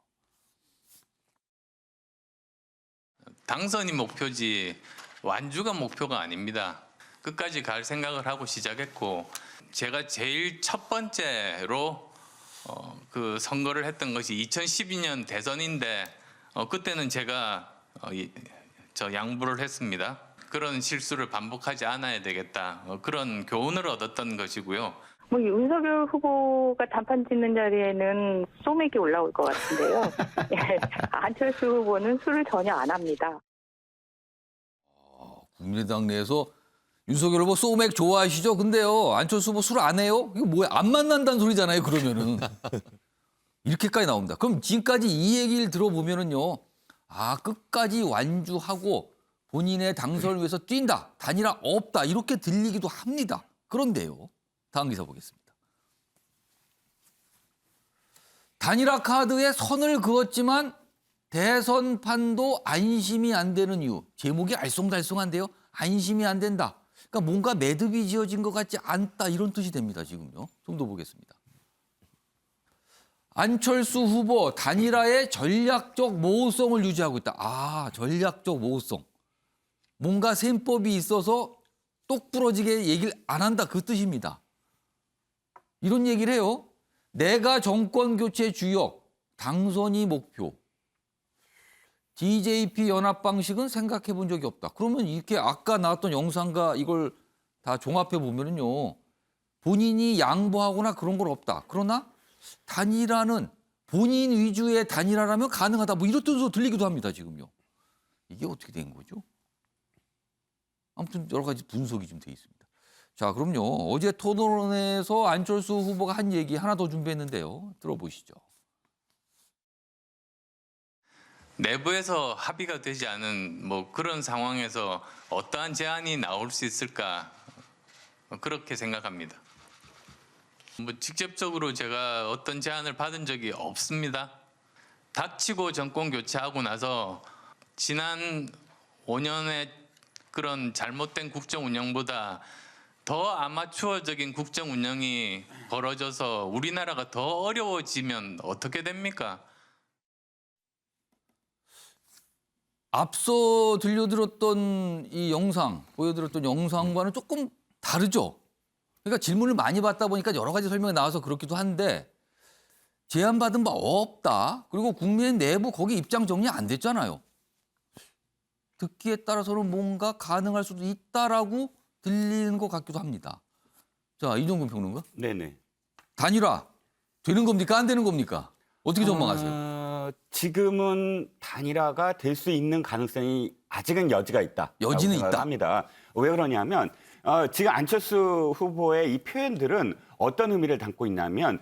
당선이 목표지 완주가 목표가 아닙니다. 끝까지 갈 생각을 하고 시작했고 제가 제일 첫 번째로 그 선거를 했던 것이 2012년 대선인데 그때는 제가 양보를 했습니다. 그런 실수를 반복하지 않아야 되겠다. 그런 교훈을 얻었던 것이고요. 뭐 윤석열 후보가 단판 짓는 자리에는 소맥이 올라올 것 같은데요. 안철수 후보는 술을 전혀 안 합니다. 국민의당 내에서 윤석열 후보 소맥 좋아하시죠? 근데요, 안철수 후보 술 안 해요? 이거 뭐야? 안 만난다는 소리잖아요, 그러면은. 이렇게까지 나옵니다. 그럼 지금까지 이 얘기를 들어보면은요, 끝까지 완주하고 본인의 당선을 위해서 뛴다. 단일화 없다. 이렇게 들리기도 합니다. 그런데요, 다음 기사 보겠습니다. 단일화 카드에 선을 그었지만 대선판도 안심이 안 되는 이유. 제목이 알쏭달쏭한데요. 안심이 안 된다. 그러니까 뭔가 매듭이 지어진 것 같지 않다. 이런 뜻이 됩니다. 지금요. 좀 더 보겠습니다. 안철수 후보 단일화의 전략적 모호성을 유지하고 있다. 전략적 모호성. 뭔가 셈법이 있어서 똑부러지게 얘기를 안 한다. 그 뜻입니다. 이런 얘기를 해요. 내가 정권 교체 주역, 당선이 목표. DJP 연합 방식은 생각해 본 적이 없다. 그러면 이렇게 아까 나왔던 영상과 이걸 다 종합해 보면은요. 본인이 양보하거나 그런 건 없다. 그러나 단일화는 본인 위주의 단일화라면 가능하다. 뭐 이런 뜻으로 들리기도 합니다. 지금요. 이게 어떻게 된 거죠? 아무튼 여러 가지 분석이 좀 돼 있습니다. 자, 그럼요. 어제 토론회에서 안철수 후보가 한 얘기 하나 더 준비했는데요. 들어보시죠. 내부에서 합의가 되지 않은 뭐 그런 상황에서 어떠한 제안이 나올 수 있을까 그렇게 생각합니다. 뭐 직접적으로 제가 어떤 제안을 받은 적이 없습니다. 닥치고 정권 교체하고 나서 지난 5년의 그런 잘못된 국정 운영보다 더 아마추어적인 국정 운영이 벌어져서 우리나라가 더 어려워지면 어떻게 됩니까? 앞서 들려들었던 이 영상, 보여드렸던 영상과는 조금 다르죠. 그러니까 질문을 많이 받다 보니까 여러 가지 설명이 나와서 그렇기도 한데 제안받은 바 없다. 그리고 국민의 내부 거기 입장 정리 안 됐잖아요. 듣기에 따라서는 뭔가 가능할 수도 있다라고 들리는 것 같기도 합니다. 자, 이종근 평론가. 네네. 단일화 되는 겁니까? 안 되는 겁니까? 어떻게 전망하세요? 지금은 단일화가 될 수 있는 가능성이 아직은 여지가 있다. 여지는 있다. 합니다. 왜 그러냐면 지금 안철수 후보의 이 표현들은 어떤 의미를 담고 있냐면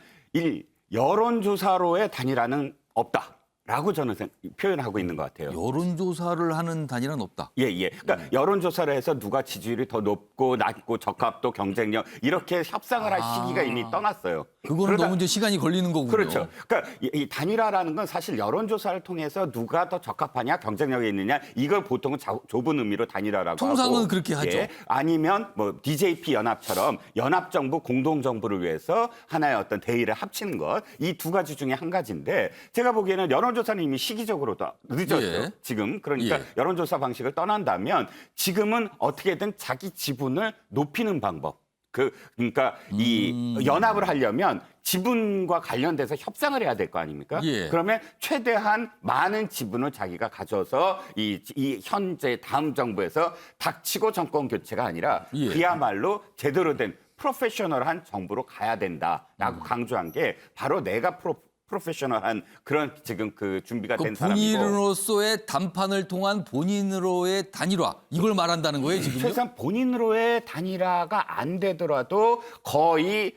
여론조사로의 단일화는 없다라고 저는 표현하고 있는 것 같아요. 여론조사를 하는 단일화는 없다. 예. 그러니까 여론조사를 해서 누가 지지율이 더 높고 낮고 적합도 경쟁력 이렇게 협상을 할 시기가 이미 떠났어요. 그거는 너무 이제 시간이 걸리는 거군요. 그렇죠. 그러니까 이 단일화라는 건 사실 여론조사를 통해서 누가 더 적합하냐 경쟁력이 있느냐 이걸 보통은 좁은 의미로 단일화라고 통상은 하고 그렇게 하죠. 아니면 뭐 DJP 연합처럼 연합정부 공동정부를 위해서 하나의 어떤 대의를 합치는 것 이 두 가지 중에 한 가지인데 제가 보기에는 여론조사는 이미 시기적으로 다 늦었죠. 예. 지금 그러니까 예. 여론조사 방식을 떠난다면 지금은 어떻게든 자기 지분을 높이는 방법. 그러니까 이 연합을 하려면 지분과 관련돼서 협상을 해야 될 거 아닙니까? 예. 그러면 최대한 많은 지분을 자기가 가져서 이 현재 다음 정부에서 닥치고 정권 교체가 아니라 예. 그야말로 제대로 된 프로페셔널한 정부로 가야 된다라고 강조한 게 바로 내가 프로페셔널한 그런 지금 그 준비가 된 사람이고 본인으로서의 담판을 통한 본인으로의 단일화 이걸 말한다는 거예요 지금요? 최소한 본인으로의 단일화가 안 되더라도 거의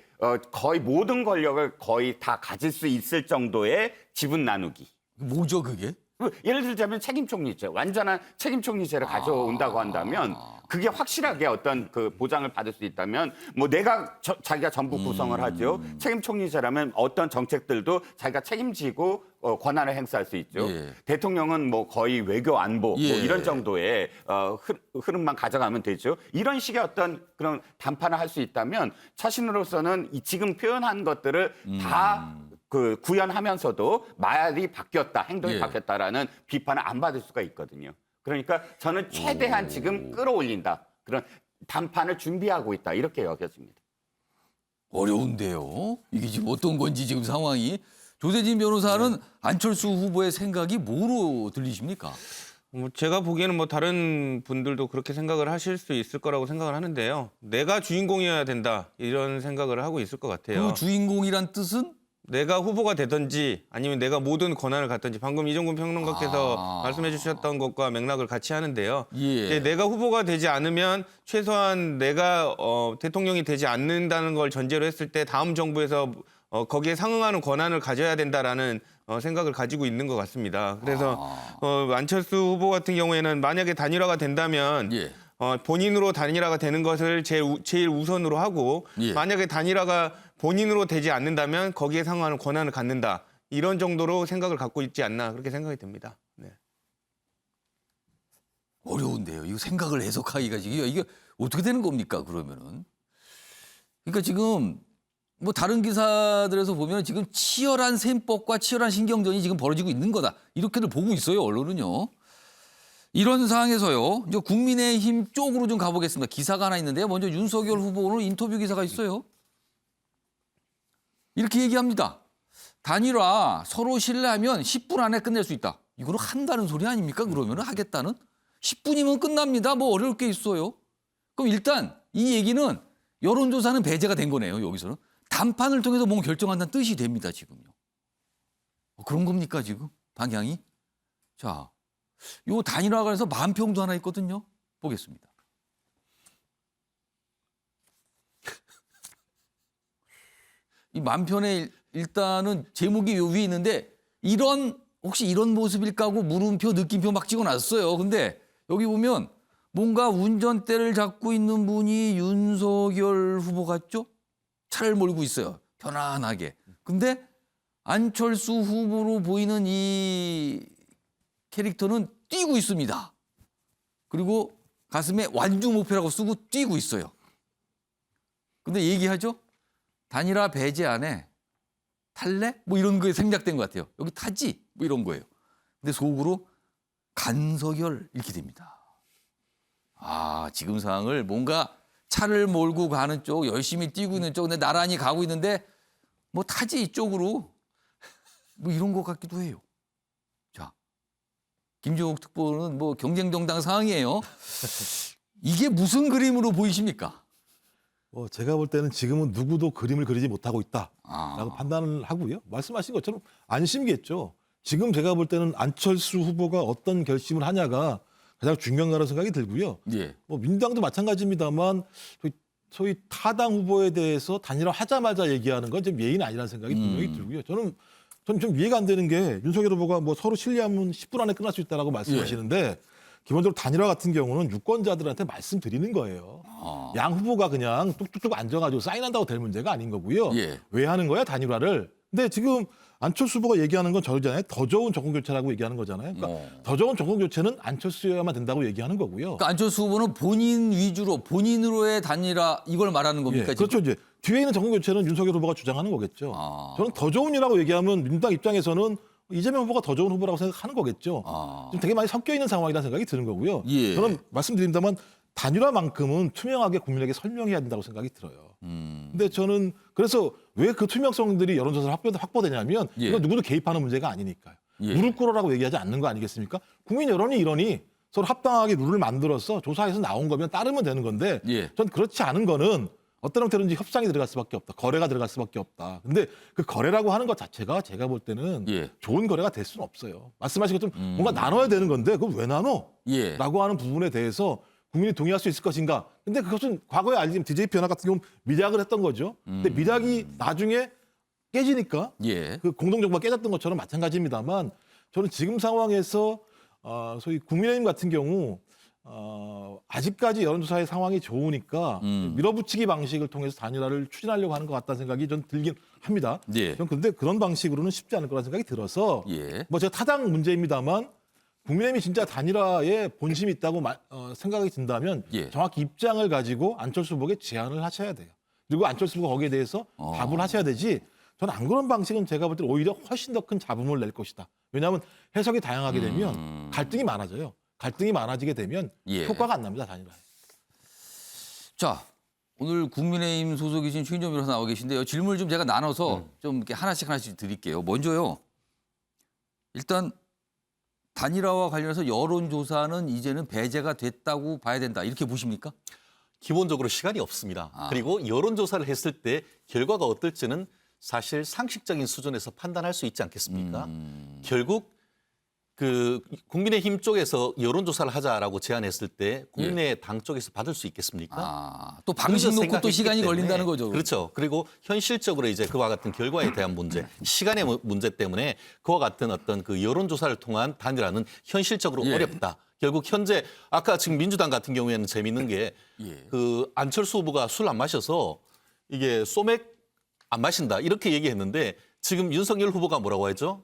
모든 권력을 거의 다 가질 수 있을 정도의 지분 나누기. 뭐죠 그게? 예를 들자면 책임 총리제, 완전한 책임 총리제를 가져온다고 한다면 그게 확실하게 어떤 그 보장을 받을 수 있다면 뭐 내가 자기가 전부 구성을 하죠. 책임 총리제라면 어떤 정책들도 자기가 책임지고 권한을 행사할 수 있죠. 예. 대통령은 뭐 거의 외교 안보 예. 뭐 이런 정도의 흐름만 가져가면 되죠. 이런 식의 어떤 그런 담판을 할 수 있다면 자신으로서는 이 지금 표현한 것들을 다 구현하면서도 말이 바뀌었다, 행동이 예. 바뀌었다라는 비판을 안 받을 수가 있거든요. 그러니까 저는 최대한 지금 끌어올린다. 그런 담판을 준비하고 있다. 이렇게 여겨집니다. 어려운데요. 이게 지금 어떤 건지 지금 상황이. 조세진 변호사는 안철수 후보의 생각이 뭐로 들리십니까? 뭐 제가 보기에는 뭐 다른 분들도 그렇게 생각을 하실 수 있을 거라고 생각을 하는데요. 내가 주인공이어야 된다 이런 생각을 하고 있을 것 같아요. 그 주인공이란 뜻은? 내가 후보가 되든지 아니면 내가 모든 권한을 갖든지 방금 이종근 평론가께서 말씀해 주셨던 것과 맥락을 같이 하는데요. 예. 내가 후보가 되지 않으면 최소한 내가 대통령이 되지 않는다는 걸 전제로 했을 때 다음 정부에서 거기에 상응하는 권한을 가져야 된다라는 생각을 가지고 있는 것 같습니다. 그래서 안철수 후보 같은 경우에는 만약에 단일화가 된다면 예. 본인으로 단일화가 되는 것을 제일 우선으로 하고 예. 만약에 단일화가 본인으로 되지 않는다면 거기에 상응하는 권한을 갖는다. 이런 정도로 생각을 갖고 있지 않나 그렇게 생각이 듭니다. 네. 어려운데요. 이거 생각을 해석하기가 지금 이게 어떻게 되는 겁니까 그러면은? 그러니까 지금 뭐 다른 기사들에서 보면 지금 치열한 셈법과 치열한 신경전이 지금 벌어지고 있는 거다. 이렇게들 보고 있어요 언론은요. 이런 상황에서요. 이제 국민의힘 쪽으로 좀 가보겠습니다. 기사가 하나 있는데요. 먼저 윤석열 후보 오늘 인터뷰 기사가 있어요. 이렇게 얘기합니다. 단일화 서로 신뢰하면 10분 안에 끝낼 수 있다. 이거는 한다는 소리 아닙니까? 그러면 하겠다는? 10분이면 끝납니다. 뭐 어려울 게 있어요. 그럼 일단 이 얘기는 여론조사는 배제가 된 거네요. 여기서는. 담판을 통해서 뭔가 결정한다는 뜻이 됩니다. 지금요. 그런 겁니까 지금 방향이? 자, 요 단일화가 관해서 만평도 하나 있거든요. 보겠습니다. 이 만편에 일단은 제목이 요 위에 있는데 이런 혹시 이런 모습일까 하고 물음표, 느낌표 막 찍어놨어요. 근데 여기 보면 뭔가 운전대를 잡고 있는 분이 윤석열 후보 같죠? 차를 몰고 있어요. 편안하게. 근데 안철수 후보로 보이는 이 캐릭터는 뛰고 있습니다. 그리고 가슴에 완주목표라고 쓰고 뛰고 있어요. 근데 얘기하죠? 단일화 배제 안에 탈래? 뭐 이런 거에 생략된 것 같아요. 여기 타지? 뭐 이런 거예요. 근데 속으로 간석열 이렇게 됩니다. 아, 지금 상황을 뭔가 차를 몰고 가는 쪽, 열심히 뛰고 있는 쪽, 근데 나란히 가고 있는데 뭐 타지 이쪽으로 뭐 이런 것 같기도 해요. 자, 김종욱 특보는 뭐 경쟁 정당 상황이에요. 이게 무슨 그림으로 보이십니까? 제가 볼 때는 지금은 누구도 그림을 그리지 못하고 있다라고 판단을 하고요. 말씀하신 것처럼 안심이겠죠. 지금 제가 볼 때는 안철수 후보가 어떤 결심을 하냐가 가장 중요한 거라는 생각이 들고요. 예. 뭐 민주당도 마찬가지입니다만 소위 타당 후보에 대해서 단일화하자마자 얘기하는 건 좀 예의는 아니라는 생각이 분명히 들고요. 저는 좀 이해가 안 되는 게 윤석열 후보가 뭐 서로 신뢰하면 10분 안에 끝날 수 있다라고 말씀하시는데 기본적으로 단일화 같은 경우는 유권자들한테 말씀드리는 거예요. 양 후보가 그냥 뚝뚝뚝 앉아가지고 사인한다고 될 문제가 아닌 거고요. 예. 왜 하는 거야 단일화를? 근데 지금 안철수 후보가 얘기하는 건 저러잖아요. 더 좋은 정권교체라고 얘기하는 거잖아요. 그러니까 더 좋은 정권교체는 안철수여야만 된다고 얘기하는 거고요. 그러니까 안철수 후보는 본인 위주로 본인으로의 단일화 이걸 말하는 겁니까? 예, 그렇죠. 이제 뒤에 있는 정권교체는 윤석열 후보가 주장하는 거겠죠. 저는 더 좋은이라고 얘기하면 민주당 입장에서는 이재명 후보가 더 좋은 후보라고 생각하는 거겠죠. 지금 되게 많이 섞여 있는 상황이라는 생각이 드는 거고요. 예. 저는 말씀드린다면 단일화만큼은 투명하게 국민에게 설명해야 된다고 생각이 들어요. 근데 저는 그래서 왜 그 투명성들이 여론조사로 확보되냐면 예. 이건 누구도 개입하는 문제가 아니니까요. 예. 무릎 꿇어라고 얘기하지 않는 거 아니겠습니까? 국민 여론이 이러니 서로 합당하게 룰을 만들어서 조사에서 나온 거면 따르면 되는 건데 예. 전 그렇지 않은 거는 어떤 형태로든지 협상이 들어갈 수밖에 없다. 거래가 들어갈 수밖에 없다. 근데 그 거래라고 하는 것 자체가 제가 볼 때는 예. 좋은 거래가 될 수는 없어요. 말씀하신 것처럼 뭔가 나눠야 되는 건데 그걸 왜 나눠? 예. 라고 하는 부분에 대해서 국민이 동의할 수 있을 것인가? 근데 그것은 과거에 알림 DJP 연합 같은 경우는 미략을 했던 거죠. 근데 미략이 나중에 깨지니까 예. 그 공동정부가 깨졌던 것처럼 마찬가지입니다만 저는 지금 상황에서 소위 국민의힘 같은 경우 아직까지 여론조사의 상황이 좋으니까 밀어붙이기 방식을 통해서 단일화를 추진하려고 하는 것 같다는 생각이 전 들긴 합니다. 예. 전 근데 그런 방식으로는 쉽지 않을 거라는 생각이 들어서 예. 뭐 제가 타당 문제입니다만 국민의힘이 진짜 단일화에 본심이 있다고 생각이 든다면 예. 정확히 입장을 가지고 안철수 후보에게 제안을 하셔야 돼요. 그리고 안철수 후보가 거기에 대해서 답을 하셔야 되지. 저는 안 그런 방식은 제가 볼 때 오히려 훨씬 더 큰 잡음을 낼 것이다. 왜냐하면 해석이 다양하게 되면 갈등이 많아져요. 갈등이 많아지게 되면 예. 효과가 안 납니다. 단일화에. 자, 오늘 국민의힘 소속이신 최인정 변호사 나와 계신데요. 질문을 좀 제가 나눠서 좀 이렇게 하나씩 드릴게요. 먼저요. 일단 단일화와 관련해서 여론조사는 이제는 배제가 됐다고 봐야 된다. 이렇게 보십니까? 기본적으로 시간이 없습니다. 그리고 여론조사를 했을 때 결과가 어떨지는 사실 상식적인 수준에서 판단할 수 있지 않겠습니까? 결국 그 국민의힘 쪽에서 여론조사를 하자라고 제안했을 때 국민의당 쪽에서 받을 수 있겠습니까? 또 방식 놓고 또 생각했기 시간이 때문에. 걸린다는 거죠. 그렇죠. 그리고 현실적으로 이제 그와 같은 결과에 대한 문제, 시간의 문제 때문에 그와 같은 어떤 그 여론조사를 통한 단일화는 현실적으로 예. 어렵다. 결국 현재 아까 지금 민주당 같은 경우에는 재밌는 게 예. 그 안철수 후보가 술 안 마셔서 이게 소맥 안 마신다 이렇게 얘기했는데 지금 윤석열 후보가 뭐라고 했죠?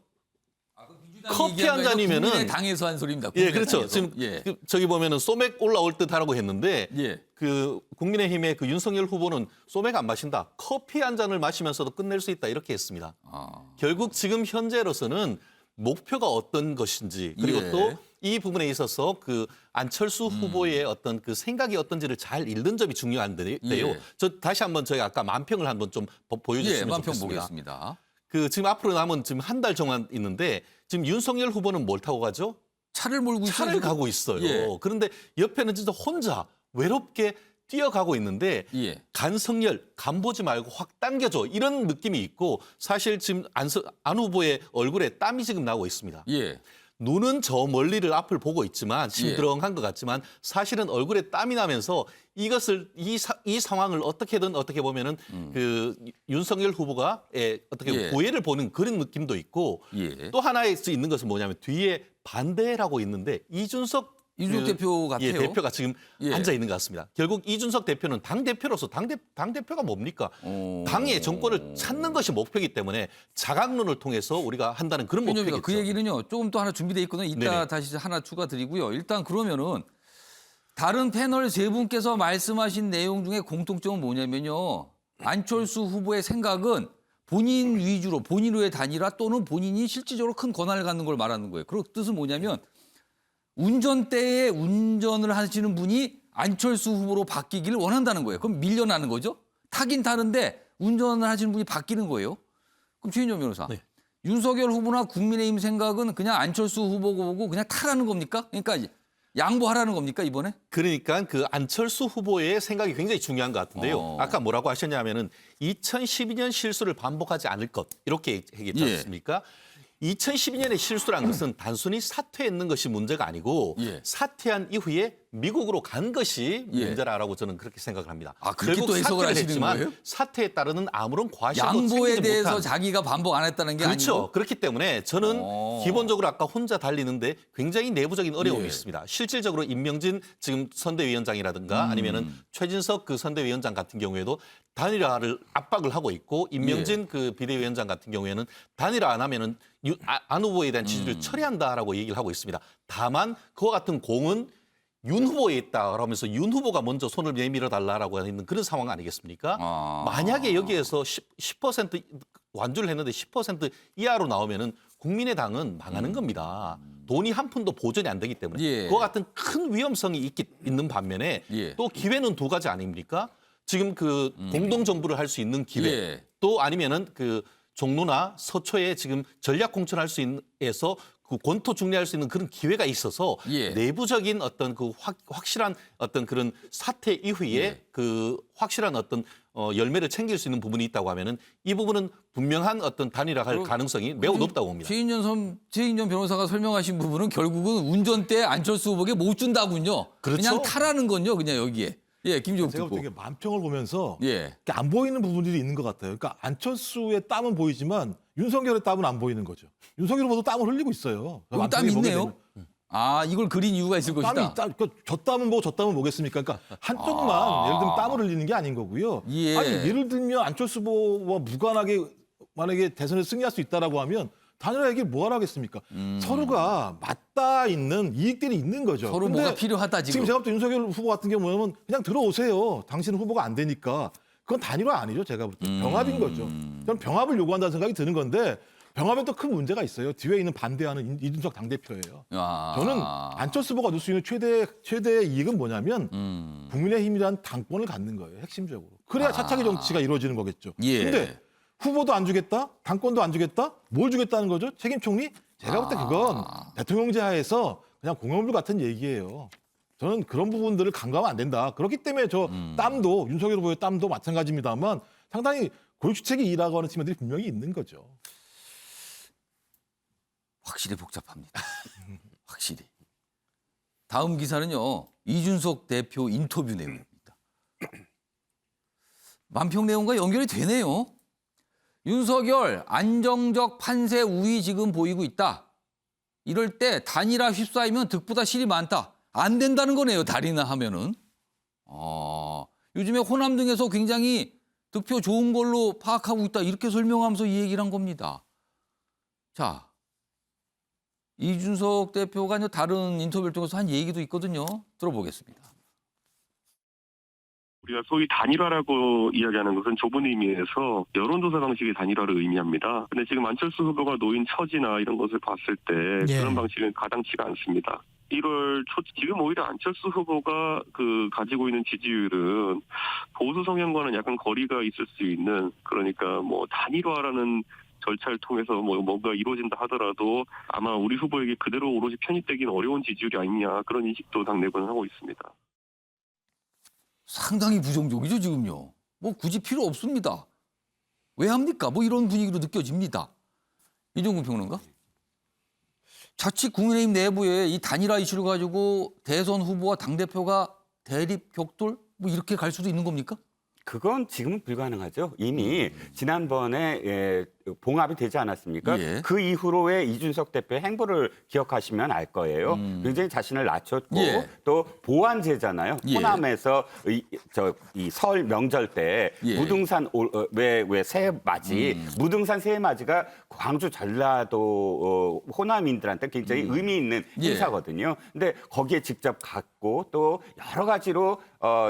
커피 한 잔이면은 당에서 한 소리입니다. 예, 그렇죠. 국민의당에서. 지금 예. 그 저기 보면은 소맥 올라올 듯하라고 했는데 예. 그 국민의힘의 그 윤석열 후보는 소맥 안 마신다. 커피 한 잔을 마시면서도 끝낼 수 있다 이렇게 했습니다. 결국 지금 현재로서는 목표가 어떤 것인지 그리고 예. 또 이 부분에 있어서 그 안철수 후보의 어떤 그 생각이 어떤지를 잘 읽는 점이 중요한데요. 예. 저 다시 한번 저희 아까 만평을 한번 좀 예, 보여주시면 만평 좋겠습니다. 보겠습니다. 그 지금 앞으로 남은 지금 한 달 동안 있는데 지금 윤석열 후보는 뭘 타고 가죠? 차를 몰고 있어요. 차를 가고 있어요. 예. 그런데 옆에는 진짜 혼자 외롭게 뛰어가고 있는데 예. 간석열 간 보지 말고 확 당겨줘 이런 느낌이 있고 사실 지금 안 후보의 얼굴에 땀이 지금 나고 있습니다. 예. 눈은 저 멀리를 앞을 보고 있지만 예. 심드렁한 것 같지만 사실은 얼굴에 땀이 나면서 이것을 이 상황을 어떻게든 어떻게 보면은 그 윤석열 후보가 어떻게 예. 고해를 보는 그런 느낌도 있고 예. 또 하나의 수 있는 것은 뭐냐면 뒤에 반대라고 있는데 이준석 대표 같아요. 대표가 지금 예. 앉아 있는 것 같습니다. 결국 이준석 대표는 당 대표로서 당 대표가 뭡니까? 당의 정권을 찾는 것이 목표이기 때문에 자강론을 통해서 우리가 한다는 그런 목표겠죠. 그 얘기는요. 조금 또 하나 준비돼 있거든요. 이따 네네. 다시 하나 추가 드리고요. 일단 그러면은 다른 패널 세 분께서 말씀하신 내용 중에 공통점은 뭐냐면요. 안철수 후보의 생각은 본인 위주로 본인의 단일화 또는 본인이 실질적으로 큰 권한을 갖는 걸 말하는 거예요. 그 뜻은 뭐냐면 운전대에 운전을 하시는 분이 안철수 후보로 바뀌기를 원한다는 거예요. 그럼 밀려나는 거죠. 타긴 타는데 운전을 하시는 분이 바뀌는 거예요. 그럼 최인정 변호사. 네. 윤석열 후보나 국민의힘 생각은 그냥 안철수 후보 보고 그냥 타라는 겁니까? 그러니까 양보하라는 겁니까 이번에? 그러니까 그 안철수 후보의 생각이 굉장히 중요한 것 같은데요. 아까 뭐라고 하셨냐면은 2012년 실수를 반복하지 않을 것 이렇게 얘기했지 예. 않습니까? 2012년의 실수란 것은 단순히 사퇴했는 것이 문제가 아니고 예. 사퇴한 이후에 미국으로 간 것이 예. 문제라고 저는 그렇게 생각을 합니다. 아, 그렇게 결국 또 해석을 사퇴를 하시는 했지만 거예요? 사퇴에 따르는 아무런 과실도 양보에 챙기지 대해서 못한 자기가 반복 안 했다는 게 그렇죠. 아니고. 그렇기 때문에 저는 기본적으로 아까 혼자 달리는데 굉장히 내부적인 어려움이 예. 있습니다. 실질적으로 임명진 지금 선대위원장이라든가 아니면은 최진석 그 선대위원장 같은 경우에도 단일화를 압박을 하고 있고 임명진 그 비대위원장 같은 경우에는 단일화 안 하면은 안 후보에 대한 지지를 철회한다라고 얘기를 하고 있습니다. 다만 그와 같은 공은 윤 후보에 있다 그러면서 윤 후보가 먼저 손을 내밀어 달라라고 하는 그런 상황 아니겠습니까? 만약에 여기에서 10% 완주를 했는데 10% 이하로 나오면은 국민의당은 망하는 겁니다. 돈이 한 푼도 보존이 안 되기 때문에 예. 그와 같은 큰 위험성이 있는 반면에 예. 또 기회는 두 가지 아닙니까? 지금 그 공동 정부를 할 수 있는 기회 예. 또 아니면은 그 종로나 서초에 지금 전략 공천할 수 있는 에서 그 권토 중례할 수 있는 그런 기회가 있어서 예. 내부적인 어떤 그 확실한 어떤 그런 사태 이후에 예. 그 확실한 어떤 열매를 챙길 수 있는 부분이 있다고 하면은 이 부분은 분명한 어떤 단일화할 가능성이 매우 높다고 봅니다. 최인정 변호사가 설명하신 부분은 결국은 운전대 안철수 후보에게 못 준다군요. 그렇죠. 그냥 타라는 건요. 그냥 여기에. 예, 김종국 제가 볼 듣고. 때 만평을 보면서 예. 안 보이는 부분들이 있는 것 같아요. 그러니까 안철수의 땀은 보이지만 윤석열의 땀은 안 보이는 거죠. 윤석열 후보도 땀을 흘리고 있어요. 여기 땀이 있네요. 아, 이걸 그린 이유가 있을 것이다. 그러니까 저 땀은 보고 저 땀은 뭐겠습니까? 그러니까 한쪽만 예를 들면 땀을 흘리는 게 아닌 거고요. 예. 아니 예를 들면 안철수 후보와 무관하게 만약에 대선에 승리할 수 있다라고 하면 단일화 얘기를 뭐하러 하겠습니까? 서로가 맞닿아 있는 이익들이 있는 거죠. 서로 근데 뭐가 필요하다 지금. 제가 볼 때 윤석열 후보 같은 경우는 그냥 들어오세요. 당신은 후보가 안 되니까. 그건 단일화 아니죠. 제가 볼 때. 병합인 거죠. 저는 병합을 요구한다는 생각이 드는 건데 병합에 또 큰 문제가 있어요. 뒤에 있는 반대하는 이준석 당대표예요. 아. 저는 안철수 후보가 얻을 수 있는 최대의 이익은 뭐냐면 국민의힘이라는 당권을 갖는 거예요. 핵심적으로. 그래야 차차기 정치가 이루어지는 거겠죠. 예. 근데 후보도 안 주겠다? 당권도 안 주겠다? 뭘 주겠다는 거죠? 책임 총리? 제가 볼 때 그건 대통령제 하에서 그냥 공연물 같은 얘기예요. 저는 그런 부분들을 간과하면 안 된다. 그렇기 때문에 저 땀도 윤석열 후보의 땀도 마찬가지입니다만 상당히 고육주책이 일하고 하는 측면들이 분명히 있는 거죠. 확실히 복잡합니다. 확실히. 다음 기사는요. 이준석 대표 인터뷰 내용입니다. 만평 내용과 연결이 되네요. 윤석열 안정적 판세 우위 지금 보이고 있다. 이럴 때 단일화 휩싸이면 득보다 실이 많다. 안 된다는 거네요. 단일화 하면은. 요즘에 호남 등에서 굉장히 득표 좋은 걸로 파악하고 있다. 이렇게 설명하면서 이 얘기를 한 겁니다. 자, 이준석 대표가 다른 인터뷰를 통해서 한 얘기도 있거든요. 들어보겠습니다. 우리가 소위 단일화라고 이야기하는 것은 좁은 의미에서 여론조사 방식의 단일화를 의미합니다. 근데 지금 안철수 후보가 놓인 처지나 이런 것을 봤을 때 그런 방식은 가당치가 않습니다. 1월 초 지금 오히려 안철수 후보가 가지고 있는 지지율은 보수 성향과는 약간 거리가 있을 수 있는, 그러니까 뭐 단일화라는 절차를 통해서 뭔가 이루어진다 하더라도 아마 우리 후보에게 그대로 오롯이 편입되기는 어려운 지지율이 아니냐, 그런 인식도 당 내부는 하고 있습니다. 상당히 부정적이죠, 지금요. 뭐 굳이 필요 없습니다. 왜 합니까? 뭐 이런 분위기로 느껴집니다. 이종국 평론가? 자칫 국민의힘 내부에 이 단일화 이슈를 가지고 대선 후보와 당대표가 대립 격돌 뭐 이렇게 갈 수도 있는 겁니까? 그건 지금은 불가능하죠. 이미 지난번에 봉합이 되지 않았습니까? 예. 그 이후로의 이준석 대표의 행보를 기억하시면 알 거예요. 굉장히 자신을 낮췄고 예. 또 보완제잖아요. 예. 호남에서 이 설 명절 때 예. 무등산 왜 새맞이 무등산 새맞이가 광주 전라도 호남인들한테 굉장히 의미 있는 예. 행사거든요. 근데 거기에 직접 갔고 또 여러 가지로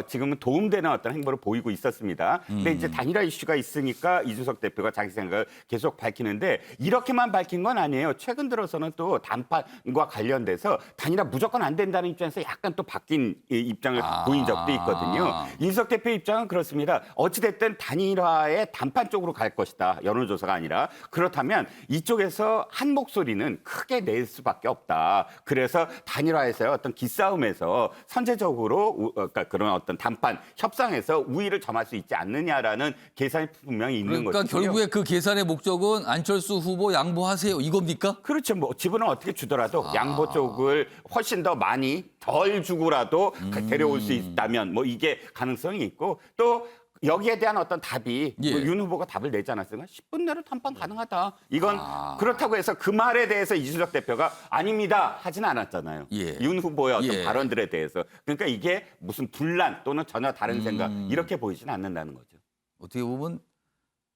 지금은 도움되는 어떤 행보를 보이고 있었습니다. 근데 이제 단일화 이슈가 있으니까 이준석 대표가 자기 생각을 계속 밝히는데 이렇게만 밝힌 건 아니에요. 최근 들어서는 또 단판과 관련돼서 단일화 무조건 안 된다는 입장에서 약간 또 바뀐 입장을 보인 적도 있거든요. 이준석 대표 입장은 그렇습니다. 어찌됐든 단일화의 단판 쪽으로 갈 것이다. 여론조사가 아니라. 그렇다면 이쪽에서 한 목소리는 크게 낼 수밖에 없다. 그래서 단일화에서의 어떤 기싸움에서 선제적으로 그러니까 그런 어떤 단판 협상에서 우위를 점할 수 있지 않느냐라는 계산이 분명히 있는 그러니까 것이고요. 결국에 그 계산의 목적은 안철수 후보 양보하세요 이겁니까? 그렇죠. 뭐 지분을 어떻게 주더라도 양보 쪽을 훨씬 더 많이 덜 주고라도 데려올 수 있다면 뭐 이게 가능성이 있고 또 여기에 대한 어떤 답이 예. 윤 후보가 답을 내지 않았습니까? 10분 내로 단판 가능하다. 이건 그렇다고 해서 그 말에 대해서 이준석 대표가 아닙니다 하지는 않았잖아요. 예. 윤 후보의 어떤 예. 발언들에 대해서. 그러니까 이게 무슨 분란 또는 전혀 다른 생각 이렇게 보이지는 않는다는 거죠. 어떻게 보면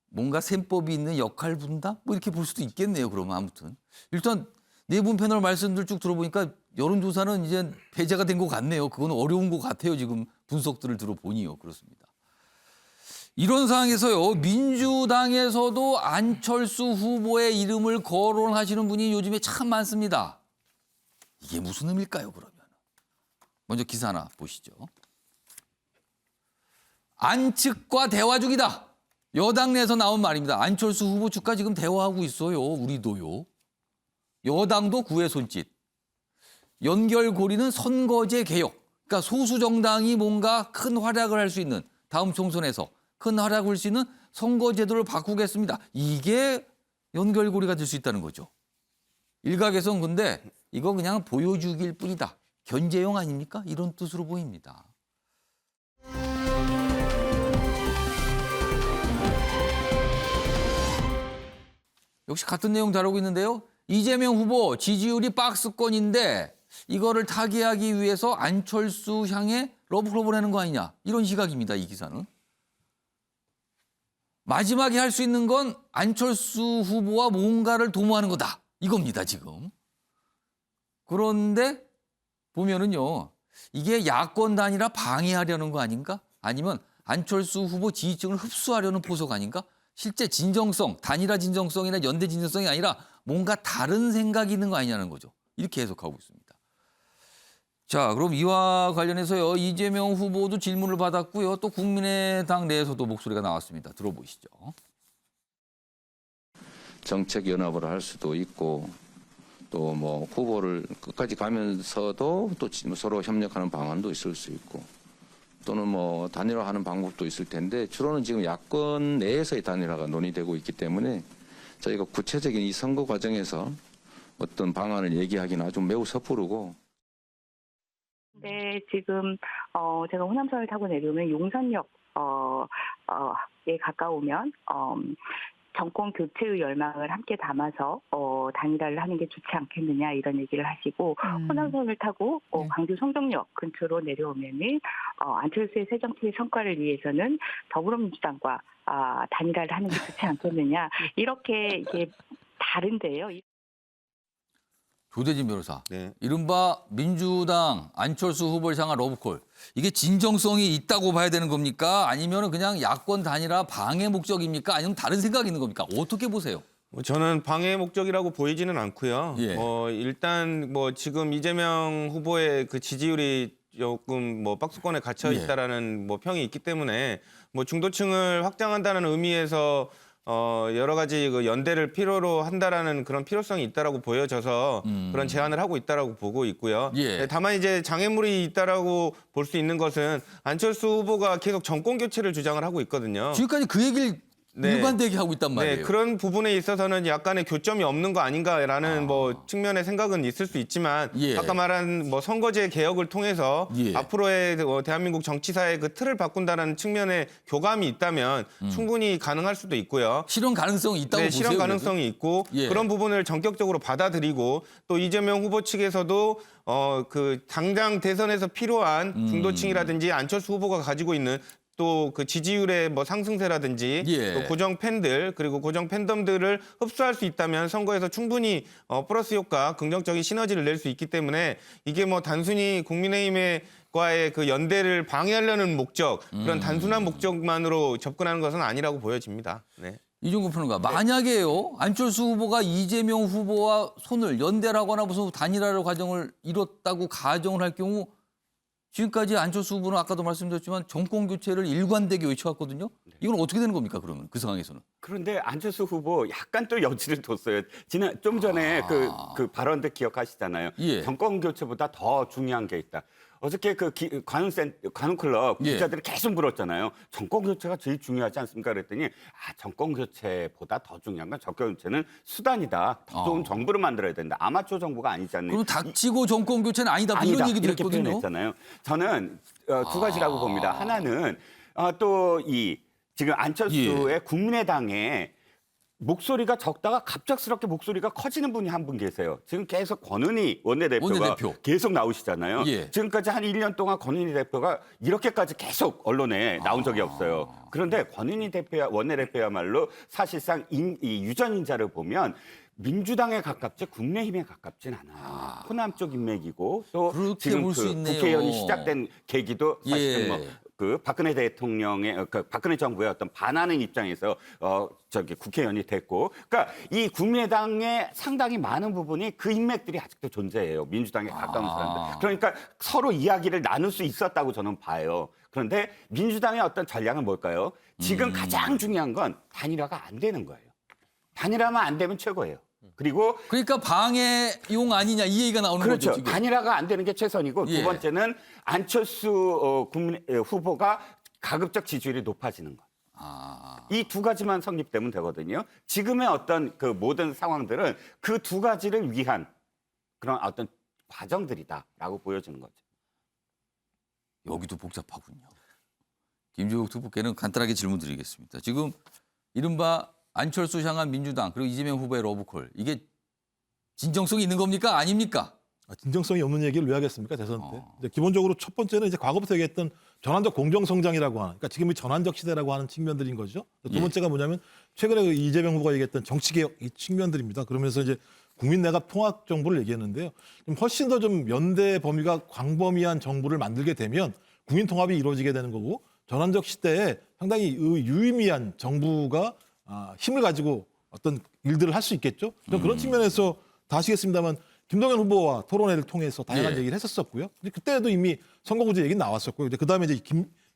뭔가 셈법이 있는 역할 분담? 뭐 이렇게 볼 수도 있겠네요. 그러면 아무튼. 일단 네 분 패널 말씀들 쭉 들어보니까 여론조사는 이제 배제가 된 것 같네요. 그건 어려운 것 같아요. 지금 분석들을 들어보니요. 그렇습니다. 이런 상황에서요. 민주당에서도 안철수 후보의 이름을 거론하시는 분이 요즘에 참 많습니다. 이게 무슨 의미일까요, 그러면? 먼저 기사 하나 보시죠. 안 측과 대화 중이다. 여당 내에서 나온 말입니다. 안철수 후보 측과 지금 대화하고 있어요. 우리도요. 여당도 구애 손짓. 연결고리는 선거제 개혁. 그러니까 소수 정당이 뭔가 큰 활약을 할 수 있는 다음 총선에서 큰 활약을 할 수 있는 선거제도를 바꾸겠습니다. 이게 연결고리가 될 수 있다는 거죠. 일각에서는 근데 이거 그냥 보여주기일 뿐이다. 견제용 아닙니까? 이런 뜻으로 보입니다. 역시 같은 내용 다루고 있는데요. 이재명 후보 지지율이 박스권인데 이거를 타개하기 위해서 안철수 향해 러브콜을 하는 거 아니냐. 이런 시각입니다. 이 기사는. 마지막에 할 수 있는 건 안철수 후보와 뭔가를 도모하는 거다. 이겁니다. 지금. 그런데 보면은요. 이게 야권 단일화 방해하려는 거 아닌가? 아니면 안철수 후보 지지층을 흡수하려는 포석 아닌가? 실제 진정성, 단일화 진정성이나 연대 진정성이 아니라 뭔가 다른 생각이 있는 거 아니냐는 거죠. 이렇게 해석하고 있습니다. 자, 그럼 이와 관련해서요. 이재명 후보도 질문을 받았고요. 또 국민의당 내에서도 목소리가 나왔습니다. 들어보시죠. 정책 연합을 할 수도 있고 또 뭐 후보를 끝까지 가면서도 또 서로 협력하는 방안도 있을 수 있고 또는 뭐 단일화하는 방법도 있을 텐데 주로는 지금 야권 내에서의 단일화가 논의되고 있기 때문에 저희가 구체적인 이 선거 과정에서 어떤 방안을 얘기하기는 아주 매우 섣부르고. 네, 지금 제가 호남선을 타고 내려오면 용산역에 가까우면 정권 교체의 열망을 함께 담아서 단일화를 하는 게 좋지 않겠느냐 이런 얘기를 하시고 호남선을 타고 광주 성동역 근처로 내려오면은 안철수의 새 정치의 성과를 위해서는 더불어민주당과 단일화를 하는 게 좋지 않겠느냐 이렇게 이게 다른데요. 조대진 변호사, 네. 이른바 민주당 안철수 후보를 향한 러브콜. 이게 진정성이 있다고 봐야 되는 겁니까? 아니면 그냥 야권 단일화 방해 목적입니까? 아니면 다른 생각이 있는 겁니까? 어떻게 보세요? 저는 방해 목적이라고 보이지는 않고요. 예. 일단 뭐 지금 이재명 후보의 그 지지율이 조금 뭐 박스권에 갇혀 예. 있다라는 뭐 평이 있기 때문에 뭐 중도층을 확장한다는 의미에서 여러 가지 그 연대를 필요로 한다라는 그런 필요성이 있다라고 보여져서 그런 제안을 하고 있다라고 보고 있고요. 예. 다만 이제 장애물이 있다라고 볼 수 있는 것은 안철수 후보가 계속 정권 교체를 주장을 하고 있거든요. 지금까지 그 얘기를 네. 일관되게 하고 있단 말이에요. 네, 그런 부분에 있어서는 약간의 교점이 없는 거 아닌가라는 뭐 측면의 생각은 있을 수 있지만 예. 아까 말한 뭐 선거제 개혁을 통해서 예. 앞으로의 대한민국 정치사의 그 틀을 바꾼다는 측면의 교감이 있다면 충분히 가능할 수도 있고요. 실현 가능성이 있다고 네, 보세요. 실현 가능성이 있고 예. 그런 부분을 전격적으로 받아들이고 또 이재명 후보 측에서도 그 당장 대선에서 필요한 중도층이라든지 안철수 후보가 가지고 있는 또 그 지지율의 뭐 상승세라든지 예. 또 고정 팬들 그리고 고정 팬덤들을 흡수할 수 있다면 선거에서 충분히 플러스 효과, 긍정적인 시너지를 낼 수 있기 때문에 이게 뭐 단순히 국민의힘과의 그 연대를 방해하려는 목적 그런 단순한 목적만으로 접근하는 것은 아니라고 보여집니다. 네. 이종구 평론가, 만약에요 안철수 후보가 이재명 후보와 손을 연대라거나 무슨 단일화 과정을 이뤘다고 가정을 할 경우 지금까지 안철수 후보는 아까도 말씀드렸지만 정권 교체를 일관되게 외쳐왔거든요. 이건 어떻게 되는 겁니까 그러면 그 상황에서는? 그런데 안철수 후보 약간 또 여지를 뒀어요. 좀 전에 그 발언들 기억하시잖아요. 예. 정권 교체보다 더 중요한 게 있다. 어저께 그 관훈클럽 예. 기자들이 계속 물었잖아요. 정권 교체가 제일 중요하지 않습니까? 그랬더니 정권 교체보다 더 중요한 건 정권 교체는 수단이다. 더 좋은 정부를 만들어야 된다. 아마추어 정부가 아니지 않느냐. 그럼 닥치고 정권 교체는 아니다. 뭐 이런 얘기들 이렇게 했거든요. 표현했잖아요. 저는 두 가지라고 봅니다. 하나는 또 지금 안철수의 국민의당에 목소리가 적다가 갑작스럽게 목소리가 커지는 분이 한 분 계세요. 지금 계속 권은희 원내대표가 계속 나오시잖아요. 예. 지금까지 한 1년 동안 권은희 대표가 이렇게까지 계속 언론에 나온 적이 없어요. 그런데 권은희 원내대표야말로 사실상 이 유전인자를 보면 민주당에 가깝지 국민의힘에 가깝진 않아요. 호남 쪽 인맥이고 또 지금 볼 수 그 있네요. 국회의원이 시작된 계기도 사실은 예. 뭐 그 박근혜 대통령의 박근혜 정부의 어떤 반하는 입장에서 국회의원이 됐고, 그러니까 이 국민의당의 상당히 많은 부분이 그 인맥들이 아직도 존재해요. 민주당에 가까운 사람들. 그러니까 서로 이야기를 나눌 수 있었다고 저는 봐요. 그런데 민주당의 어떤 전략은 뭘까요? 지금 가장 중요한 건 단일화가 안 되는 거예요. 단일화만 안 되면 최고예요. 그리고 그러니까 방해용 아니냐 이 얘기가 나오는 그렇죠. 거죠. 지금. 단일화가 안 되는 게 최선이고 예. 두 번째는 안철수 후보가 가급적 지지율이 높아지는 것. 이 두 가지만 성립되면 되거든요. 지금의 어떤 그 모든 상황들은 그 두 가지를 위한 그런 어떤 과정들이다라고 보여지는 거죠. 여기도 복잡하군요. 김종욱 후보께는 간단하게 질문 드리겠습니다. 지금 이른바 안철수 향한 민주당 그리고 이재명 후보의 러브콜 이게 진정성이 있는 겁니까? 아닙니까? 진정성이 없는 얘기를 왜 하겠습니까? 대선 때. 이제 기본적으로 첫 번째는 이제 과거부터 얘기했던 전환적 공정성장이라고 하는, 그러니까 지금이 전환적 시대라고 하는 측면들인 거죠. 두 번째가 뭐냐면 최근에 그 이재명 후보가 얘기했던 정치개혁 이 측면들입니다. 그러면서 이제 국민내각 통합 정부를 얘기했는데요. 좀 훨씬 더 좀 연대 범위가 광범위한 정부를 만들게 되면 국민 통합이 이루어지게 되는 거고 전환적 시대에 상당히 유의미한 정부가 힘을 가지고 어떤 일들을 할 수 있겠죠. 그런 측면에서 다 아시겠습니다만 김동연 후보와 토론회를 통해서 다양한 얘기를 했었었고요. 그때도 이미 선거구제 얘기는 나왔었고요. 그다음에 이제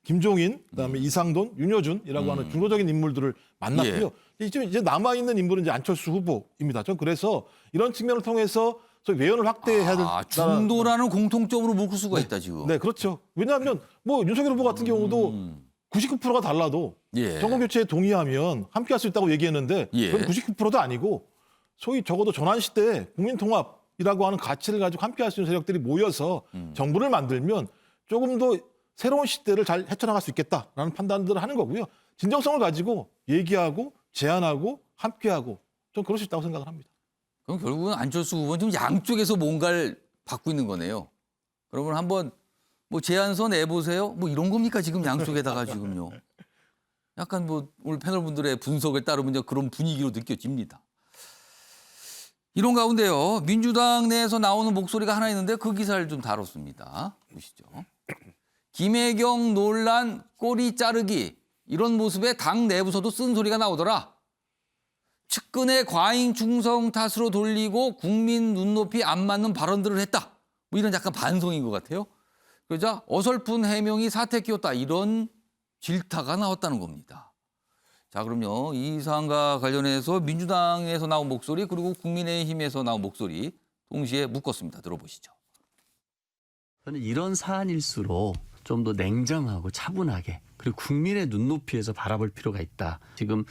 김종인, 그다음에 이상돈, 윤여준이라고 하는 중도적인 인물들을 만났고요. 이제 남아 있는 인물은 이제 안철수 후보입니다. 전 그래서 이런 측면을 통해서 저희 외연을 확대해야 될 중도라는 공통점으로 묶을 수가 있다 지금. 네, 그렇죠. 왜냐하면 뭐 윤석열 후보 같은 경우도 99%가 달라도 정권 교체에 동의하면 함께할 수 있다고 얘기했는데 그건 99%도 아니고 소위 적어도 전환 시대에 국민 통합이라고 하는 가치를 가지고 함께할 수 있는 세력들이 모여서 정부를 만들면 조금 더 새로운 시대를 잘 헤쳐나갈 수 있겠다라는 판단들을 하는 거고요. 진정성을 가지고 얘기하고 제안하고 함께하고 전 그럴 수 있다고 생각을 합니다. 그럼 결국은 안철수 후보는 좀 양쪽에서 뭔가를 받고 있는 거네요. 그러면 한번 뭐 제안서 내보세요. 뭐 이런 겁니까 지금 양쪽에다가 지금요. 약간 뭐 오늘 패널분들의 분석에 따르면 그런 분위기로 느껴집니다. 이런 가운데요. 민주당 내에서 나오는 목소리가 하나 있는데 그 기사를 좀 다뤘습니다. 보시죠. 김혜경 논란 꼬리 자르기 이런 모습에 당 내부서도 쓴소리가 나오더라. 측근의 과잉 충성 탓으로 돌리고 국민 눈높이 안 맞는 발언들을 했다. 뭐 이런 약간 반성인 것 같아요. 그러자 어설픈 해명이 사태 끼웠다. 이런 질타가 나왔다는 겁니다. 자, 그럼요. 이 사안과 관련해서 민주당에서 나온 목소리 그리고 국민의힘에서 나온 목소리 동시에 묶었습니다. 들어보시죠. 저는 이런 사안일수록 좀 더 냉정하고 차분하게 그리고 국민의 눈높이에서 바라볼 필요가 있다. 지금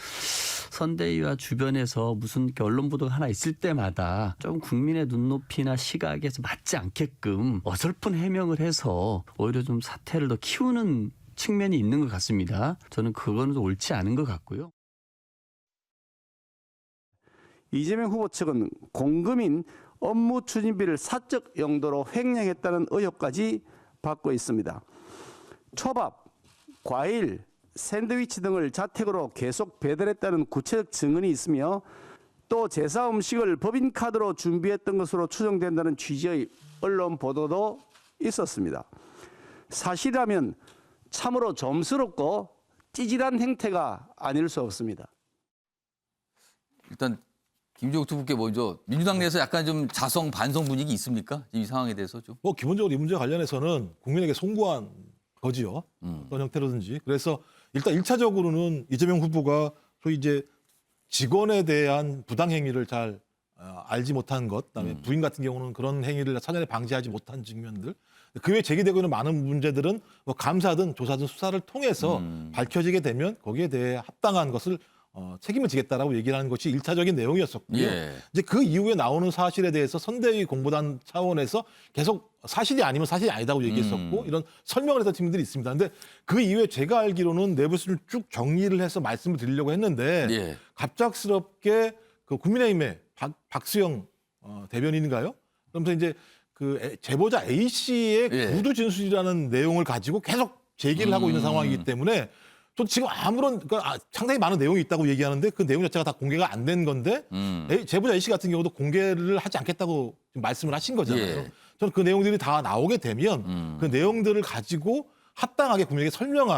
선대위와 주변에서 무슨 이렇게 언론 보도가 하나 있을 때마다 좀 국민의 눈높이나 시각에서 맞지 않게끔 어설픈 해명을 해서 오히려 좀 사태를 더 키우는 측면이 있는 것 같습니다. 저는 그거는 옳지 않은 것 같고요. 이재명 후보 측은 공금인 업무 추진비를 사적 용도로 횡령했다는 의혹까지 받고 있습니다. 초밥, 과일, 샌드위치 등을 자택으로 계속 배달했다는 구체적 증언이 있으며 또 제사 음식을 법인카드로 준비했던 것으로 추정된다는 취지의 언론 보도도 있었습니다. 사실이라면 참으로 점스럽고 찌질한 행태가 아닐 수 없습니다. 일단 김종욱 후보께 먼저 민주당 내에서 약간 좀 자성 반성 분위기 있습니까? 이 상황에 대해서 좀. 뭐 기본적으로 이 문제 관련해서는 국민에게 송구한 거지요. 어떤 형태로든지. 그래서 일단 1차적으로는 이재명 후보가 소위 이제 직원에 대한 부당 행위를 잘 알지 못한 것, 그다음에 부인 같은 경우는 그런 행위를 사전에 방지하지 못한 측면들, 그 외에 제기되고 있는 많은 문제들은 뭐 감사든 조사든 수사를 통해서 밝혀지게 되면 거기에 대해 합당한 것을 책임을 지겠다라고 얘기를 하는 것이 1차적인 내용이었었고요. 예. 이제 그 이후에 나오는 사실에 대해서 선대위 공보단 차원에서 계속 사실이 아니면 사실이 아니다고 얘기했었고 이런 설명을 했던 팀들이 있습니다. 근데 그 이후에 제가 알기로는 내부수를 쭉 정리를 해서 말씀을 드리려고 했는데 예. 갑작스럽게 그 국민의힘의 박수영 대변인인가요? 그러면서 이제 그 제보자 A 씨의 예. 구두 진술이라는 내용을 가지고 계속 제기를 하고 있는 상황이기 때문에 저 지금 아무런 그러니까 상당히 많은 내용이 있다고 얘기하는데 그 내용 자체가 다 공개가 안 된 건데 제보자 A 씨 같은 경우도 공개를 하지 않겠다고 지금 말씀을 하신 거잖아요. 예. 저는 그 내용들이 다 나오게 되면 그 내용들을 가지고 합당하게 국민에게 설명을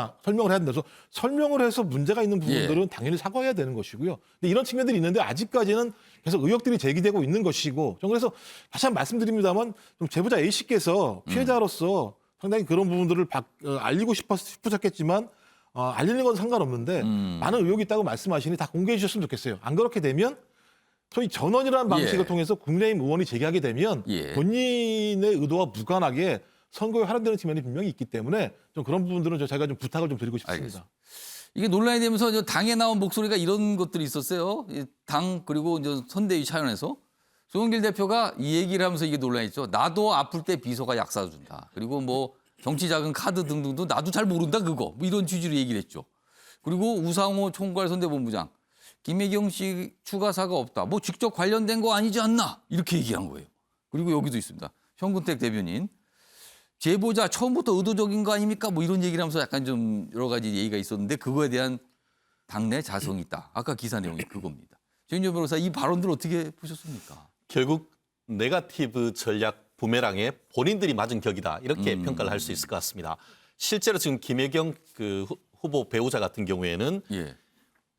해야 된다. 그래서 설명을 해서 문제가 있는 부분들은 당연히 사과해야 되는 것이고요. 근데 이런 측면들이 있는데 아직까지는 계속 의혹들이 제기되고 있는 것이고, 저는 그래서 다시 한번 말씀드립니다만 좀 제보자 A 씨께서 피해자로서 상당히 그런 부분들을 알리고 싶으셨겠지만 알리는 건 상관없는데 많은 의혹이 있다고 말씀하시니 다 공개해 주셨으면 좋겠어요. 안 그렇게 되면 소위 전원이라는 방식을 통해서 국민의힘 의원이 제기하게 되면 본인의 의도와 무관하게 선거에 활용되는 측면이 분명히 있기 때문에 좀 그런 부분들은 제가 좀 부탁을 좀 드리고 싶습니다. 알겠습니다. 이게 논란이 되면서 당에 나온 목소리가 이런 것들이 있었어요. 당 그리고 이제 선대위 차원에서 송영길 대표가 이 얘기를 하면서 이게 논란이 있죠. 나도 아플 때 비서가 약 사준다. 그리고 뭐 정치자금 카드 등등도 나도 잘 모른다 그거. 뭐 이런 취지로 얘기를 했죠. 그리고 우상호 총괄 선대본부장 김혜경 씨 추가사가 없다. 뭐 직접 관련된 거 아니지 않나 이렇게 얘기한 거예요. 그리고 여기도 있습니다. 현근택 대변인. 제보자 처음부터 의도적인 거 아닙니까? 뭐 이런 얘기를 하면서 약간 좀 여러 가지 얘기가 있었는데 그거에 대한 당내 자성이 있다. 아까 기사 내용이 그겁니다. 최윤정 변호사 이 발언들 어떻게 보셨습니까? 결국 네거티브 전략 부메랑에 본인들이 맞은 격이다. 이렇게 평가를 할 수 있을 것 같습니다. 실제로 지금 김혜경 그 후보 배우자 같은 경우에는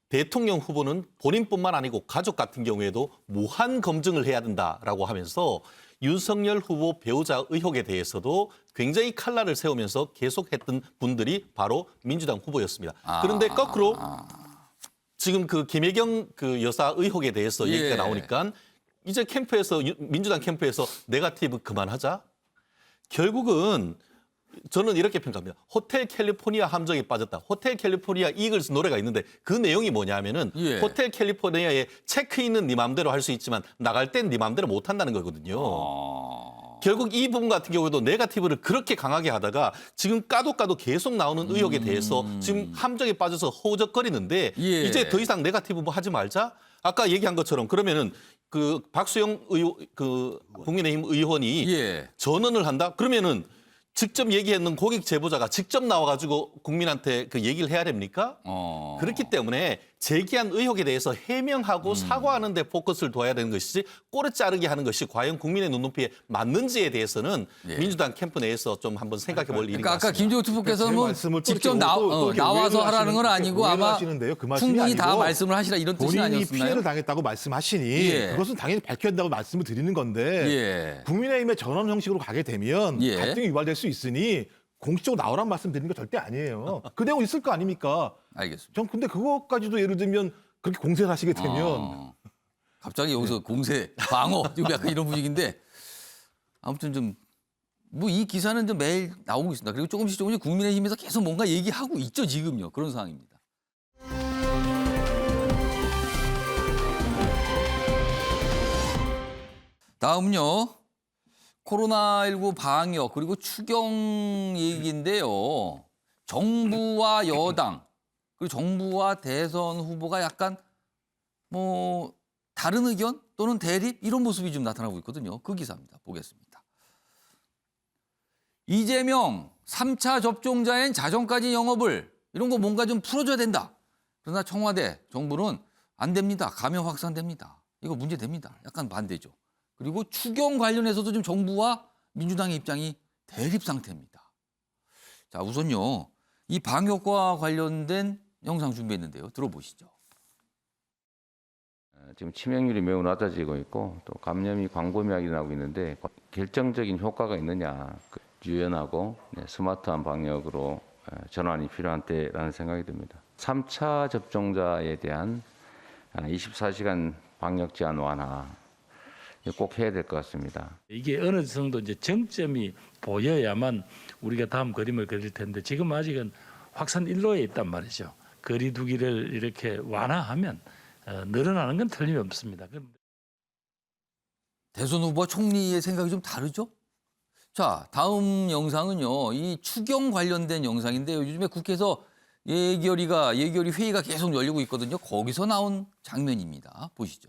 대통령 후보는 본인뿐만 아니고 가족 같은 경우에도 무한 검증을 해야 된다라고 하면서 윤석열 후보 배우자 의혹에 대해서도 굉장히 칼날을 세우면서 계속했던 분들이 바로 민주당 후보였습니다. 그런데 거꾸로 지금 그 김혜경 그 여사 의혹에 대해서 얘기가 나오니까 이제 캠프에서 민주당 캠프에서 네거티브 그만하자. 결국은 저는 이렇게 평가합니다. 호텔 캘리포니아 함정에 빠졌다. 호텔 캘리포니아 이글스 노래가 있는데 그 내용이 뭐냐면은 호텔 캘리포니아에 체크인은 네 마음대로 할 수 있지만 나갈 땐 네 마음대로 못 한다는 거거든요. 결국 이 부분 같은 경우에도 네거티브를 그렇게 강하게 하다가 지금 까도 계속 나오는 의혹에 대해서 지금 함정에 빠져서 허우적거리는데 이제 더 이상 네거티브 뭐 하지 말자. 아까 얘기한 것처럼 그러면은 그 박수영 그 국민의힘 의원이 전언을 한다. 그러면은 직접 얘기했는 고객 제보자가 직접 나와가지고 국민한테 그 얘기를 해야 됩니까? 그렇기 때문에 제기한 의혹에 대해서 해명하고 사과하는 데 포커스를 둬야 되는 것이지 꼬리 자르게 하는 것이 과연 국민의 눈높이에 맞는지에 대해서는 민주당 캠프 내에서 좀 한번 생각해 볼 일인 것 같습니다. 아까 김종욱 후보께서는 뭐 직접 나와서 하라는 건 아니고 아마 충분히 다 말씀을 하시라 이런 뜻이 아니었나요? 본인이 피해를 당했다고 말씀하시니 그것은 당연히 밝혀야 된다고 말씀을 드리는 건데 국민의힘의 전원 형식으로 가게 되면 갈등이 유발될 수 있으니 공식적으로 나오란 말씀 드리는 거 절대 아니에요. 그 내용 있을 거 아닙니까? 알겠습니다. 전 근데 그것까지도 예를 들면 그렇게 공세를 하시게 되면 갑자기 여기서 공세, 방어 지금 약간 이런 분위기인데 아무튼 좀 뭐 이 기사는 이제 매일 나오고 있습니다. 그리고 조금씩 국민의힘에서 계속 뭔가 얘기하고 있죠, 지금요. 그런 상황입니다. 다음은요. 코로나19 방역 그리고 추경 얘기인데요. 정부와 여당 그리고 정부와 대선 후보가 약간 뭐 다른 의견 또는 대립 이런 모습이 좀 나타나고 있거든요. 그 기사입니다. 보겠습니다. 이재명 3차 접종자엔 자정까지 영업을 이런 거 뭔가 좀 풀어줘야 된다. 그러나 청와대 정부는 안 됩니다. 감염 확산됩니다. 이거 문제됩니다. 약간 반대죠. 그리고 추경 관련해서도 지금 정부와 민주당의 입장이 대립 상태입니다. 자, 우선요. 이 방역과 관련된 영상 준비했는데요. 들어보시죠. 지금 치명률이 매우 낮아지고 있고 또 감염이 광범위하게 나오고 있는데 결정적인 효과가 있느냐. 유연하고 스마트한 방역으로 전환이 필요한 때라는 생각이 듭니다. 3차 접종자에 대한 24시간 방역 제한 완화 꼭 해야 될 것 같습니다. 이게 어느 정도 이제 정점이 보여야만 우리가 다음 그림을 그릴 텐데 지금 아직은 확산 일로에 있단 말이죠. 거리 두기를 이렇게 완화하면 늘어나는 건 틀림없습니다. 대선 후보와 총리의 생각이 좀 다르죠? 자, 다음 영상은요. 이 추경 관련된 영상인데요. 요즘에 국회에서 예결위 회의가 계속 열리고 있거든요. 거기서 나온 장면입니다. 보시죠.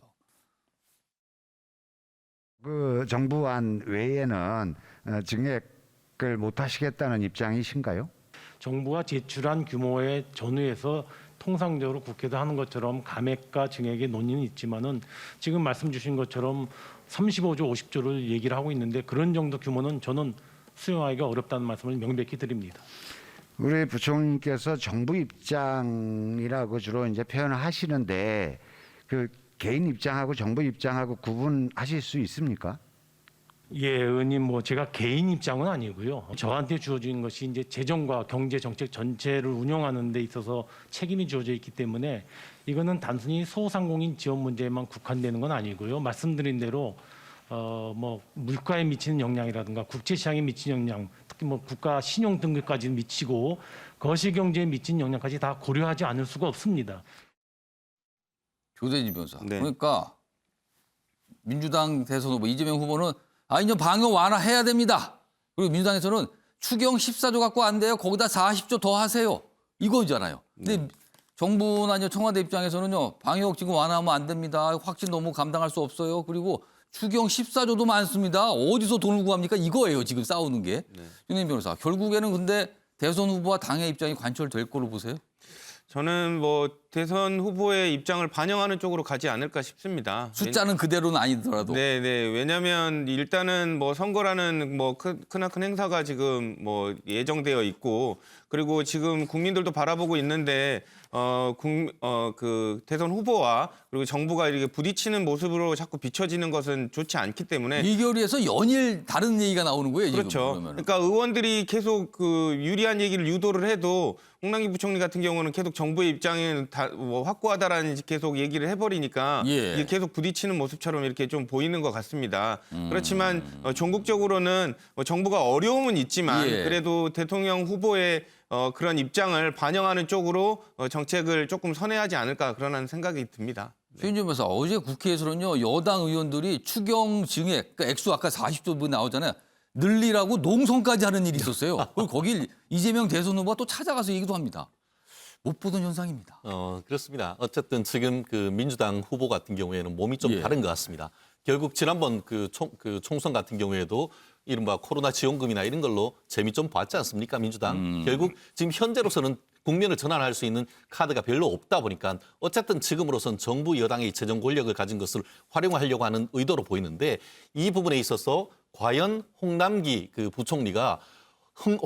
그 정부안 외에는 증액을 못 하시겠다는 입장이신가요? 정부가 제출한 규모에 전후해서 통상적으로 국회도 하는 것처럼 감액과 증액의 논의는 있지만은 지금 말씀 주신 것처럼 35조, 50조를 얘기를 하고 있는데 그런 정도 규모는 저는 수용하기가 어렵다는 말씀을 명백히 드립니다. 우리 부총리께서 정부 입장이라고 주로 이제 표현을 하시는데 그 개인 입장하고 정부 입장하고 구분하실 수 있습니까? 예, 의원님, 뭐 제가 개인 입장은 아니고요. 저한테 주어진 것이 이제 재정과 경제 정책 전체를 운영하는 데 있어서 책임이 주어져 있기 때문에 이거는 단순히 소상공인 지원 문제에만 국한되는 건 아니고요. 말씀드린 대로 뭐 물가에 미치는 영향이라든가 국제 시장에 미치는 영향, 특히 뭐 국가 신용 등급까지 미치고 거시 경제에 미치는 영향까지 다 고려하지 않을 수가 없습니다. 조대진 변호사. 네. 그러니까 민주당 대선 후보 이재명 후보는 이제 방역 완화해야 됩니다. 그리고 민주당에서는 추경 14조 갖고 안 돼요. 거기다 40조 더 하세요. 이거잖아요. 근데 정부나 이제 청와대 입장에서는요. 방역 지금 완화하면 안 됩니다. 확진 너무 감당할 수 없어요. 그리고 추경 14조도 많습니다. 어디서 돈을 구합니까? 이거예요. 지금 싸우는 게. 윤혜인 변호사. 결국에는 근데 대선 후보와 당의 입장이 관철될 거로 보세요? 저는 뭐 대선 후보의 입장을 반영하는 쪽으로 가지 않을까 싶습니다. 숫자는 그대로는 아니더라도. 네. 왜냐하면 일단은 뭐 선거라는 뭐 크나큰 행사가 지금 뭐 예정되어 있고 그리고 지금 국민들도 바라보고 있는데 그 대선 후보와 그리고 정부가 이렇게 부딪히는 모습으로 자꾸 비춰지는 것은 좋지 않기 때문에 예결위에서 연일 다른 얘기가 나오는 거예요. 지금. 그렇죠. 그러면은. 그러니까 의원들이 계속 그 유리한 얘기를 유도를 해도 홍남기 부총리 같은 경우는 계속 정부의 입장은 뭐 확고하다라는 계속 얘기를 해버리니까 이게 계속 부딪히는 모습처럼 이렇게 좀 보이는 것 같습니다. 그렇지만 전국적으로는 정부가 어려움은 있지만 그래도 대통령 후보의 그런 입장을 반영하는 쪽으로 정책을 조금 선회하지 않을까 그런 생각이 듭니다. 최윤준 변호사, 어제 국회에서는요 여당 의원들이 추경 증액, 그러니까 액수 아까 40조 나오잖아요. 늘리라고 농성까지 하는 일이 있었어요. 그리고 거길 이재명 대선 후보가 또 찾아가서 얘기도 합니다. 못 보던 현상입니다. 그렇습니다. 어쨌든 지금 그 민주당 후보 같은 경우에는 몸이 좀 다른 것 같습니다. 결국 지난번 그 총선 같은 경우에도 이른바 코로나 지원금이나 이런 걸로 재미 좀 봤지 않습니까, 민주당? 결국 지금 현재로서는 국면을 전환할 수 있는 카드가 별로 없다 보니까 어쨌든 지금으로선 정부 여당의 재정 권력을 가진 것을 활용하려고 하는 의도로 보이는데 이 부분에 있어서 과연 홍남기 그 부총리가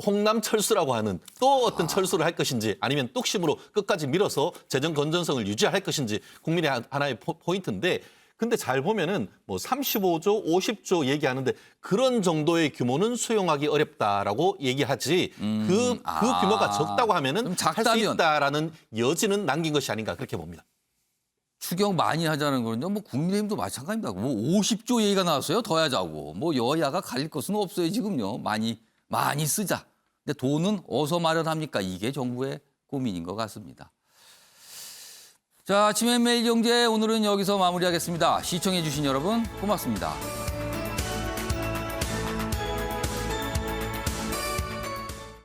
홍남철수라고 하는 또 어떤 철수를 할 것인지 아니면 뚝심으로 끝까지 밀어서 재정 건전성을 유지할 것인지 국민의 하나의 포인트인데 근데 잘 보면은 뭐 35조, 50조 얘기하는데 그런 정도의 규모는 수용하기 어렵다라고 얘기하지 그 규모가 적다고 하면은 할 수 있다라는 여지는 남긴 것이 아닌가 그렇게 봅니다. 추경 많이 하자는 거는요. 뭐 국민의힘도 마찬가지입니다. 뭐 50조 얘기가 나왔어요. 더 하자고. 뭐 여야가 갈릴 것은 없어요. 지금요. 많이 쓰자. 근데 돈은 어디서 마련합니까? 이게 정부의 고민인 것 같습니다. 자, 아침의 매일경제 오늘은 여기서 마무리하겠습니다. 시청해 주신 여러분 고맙습니다.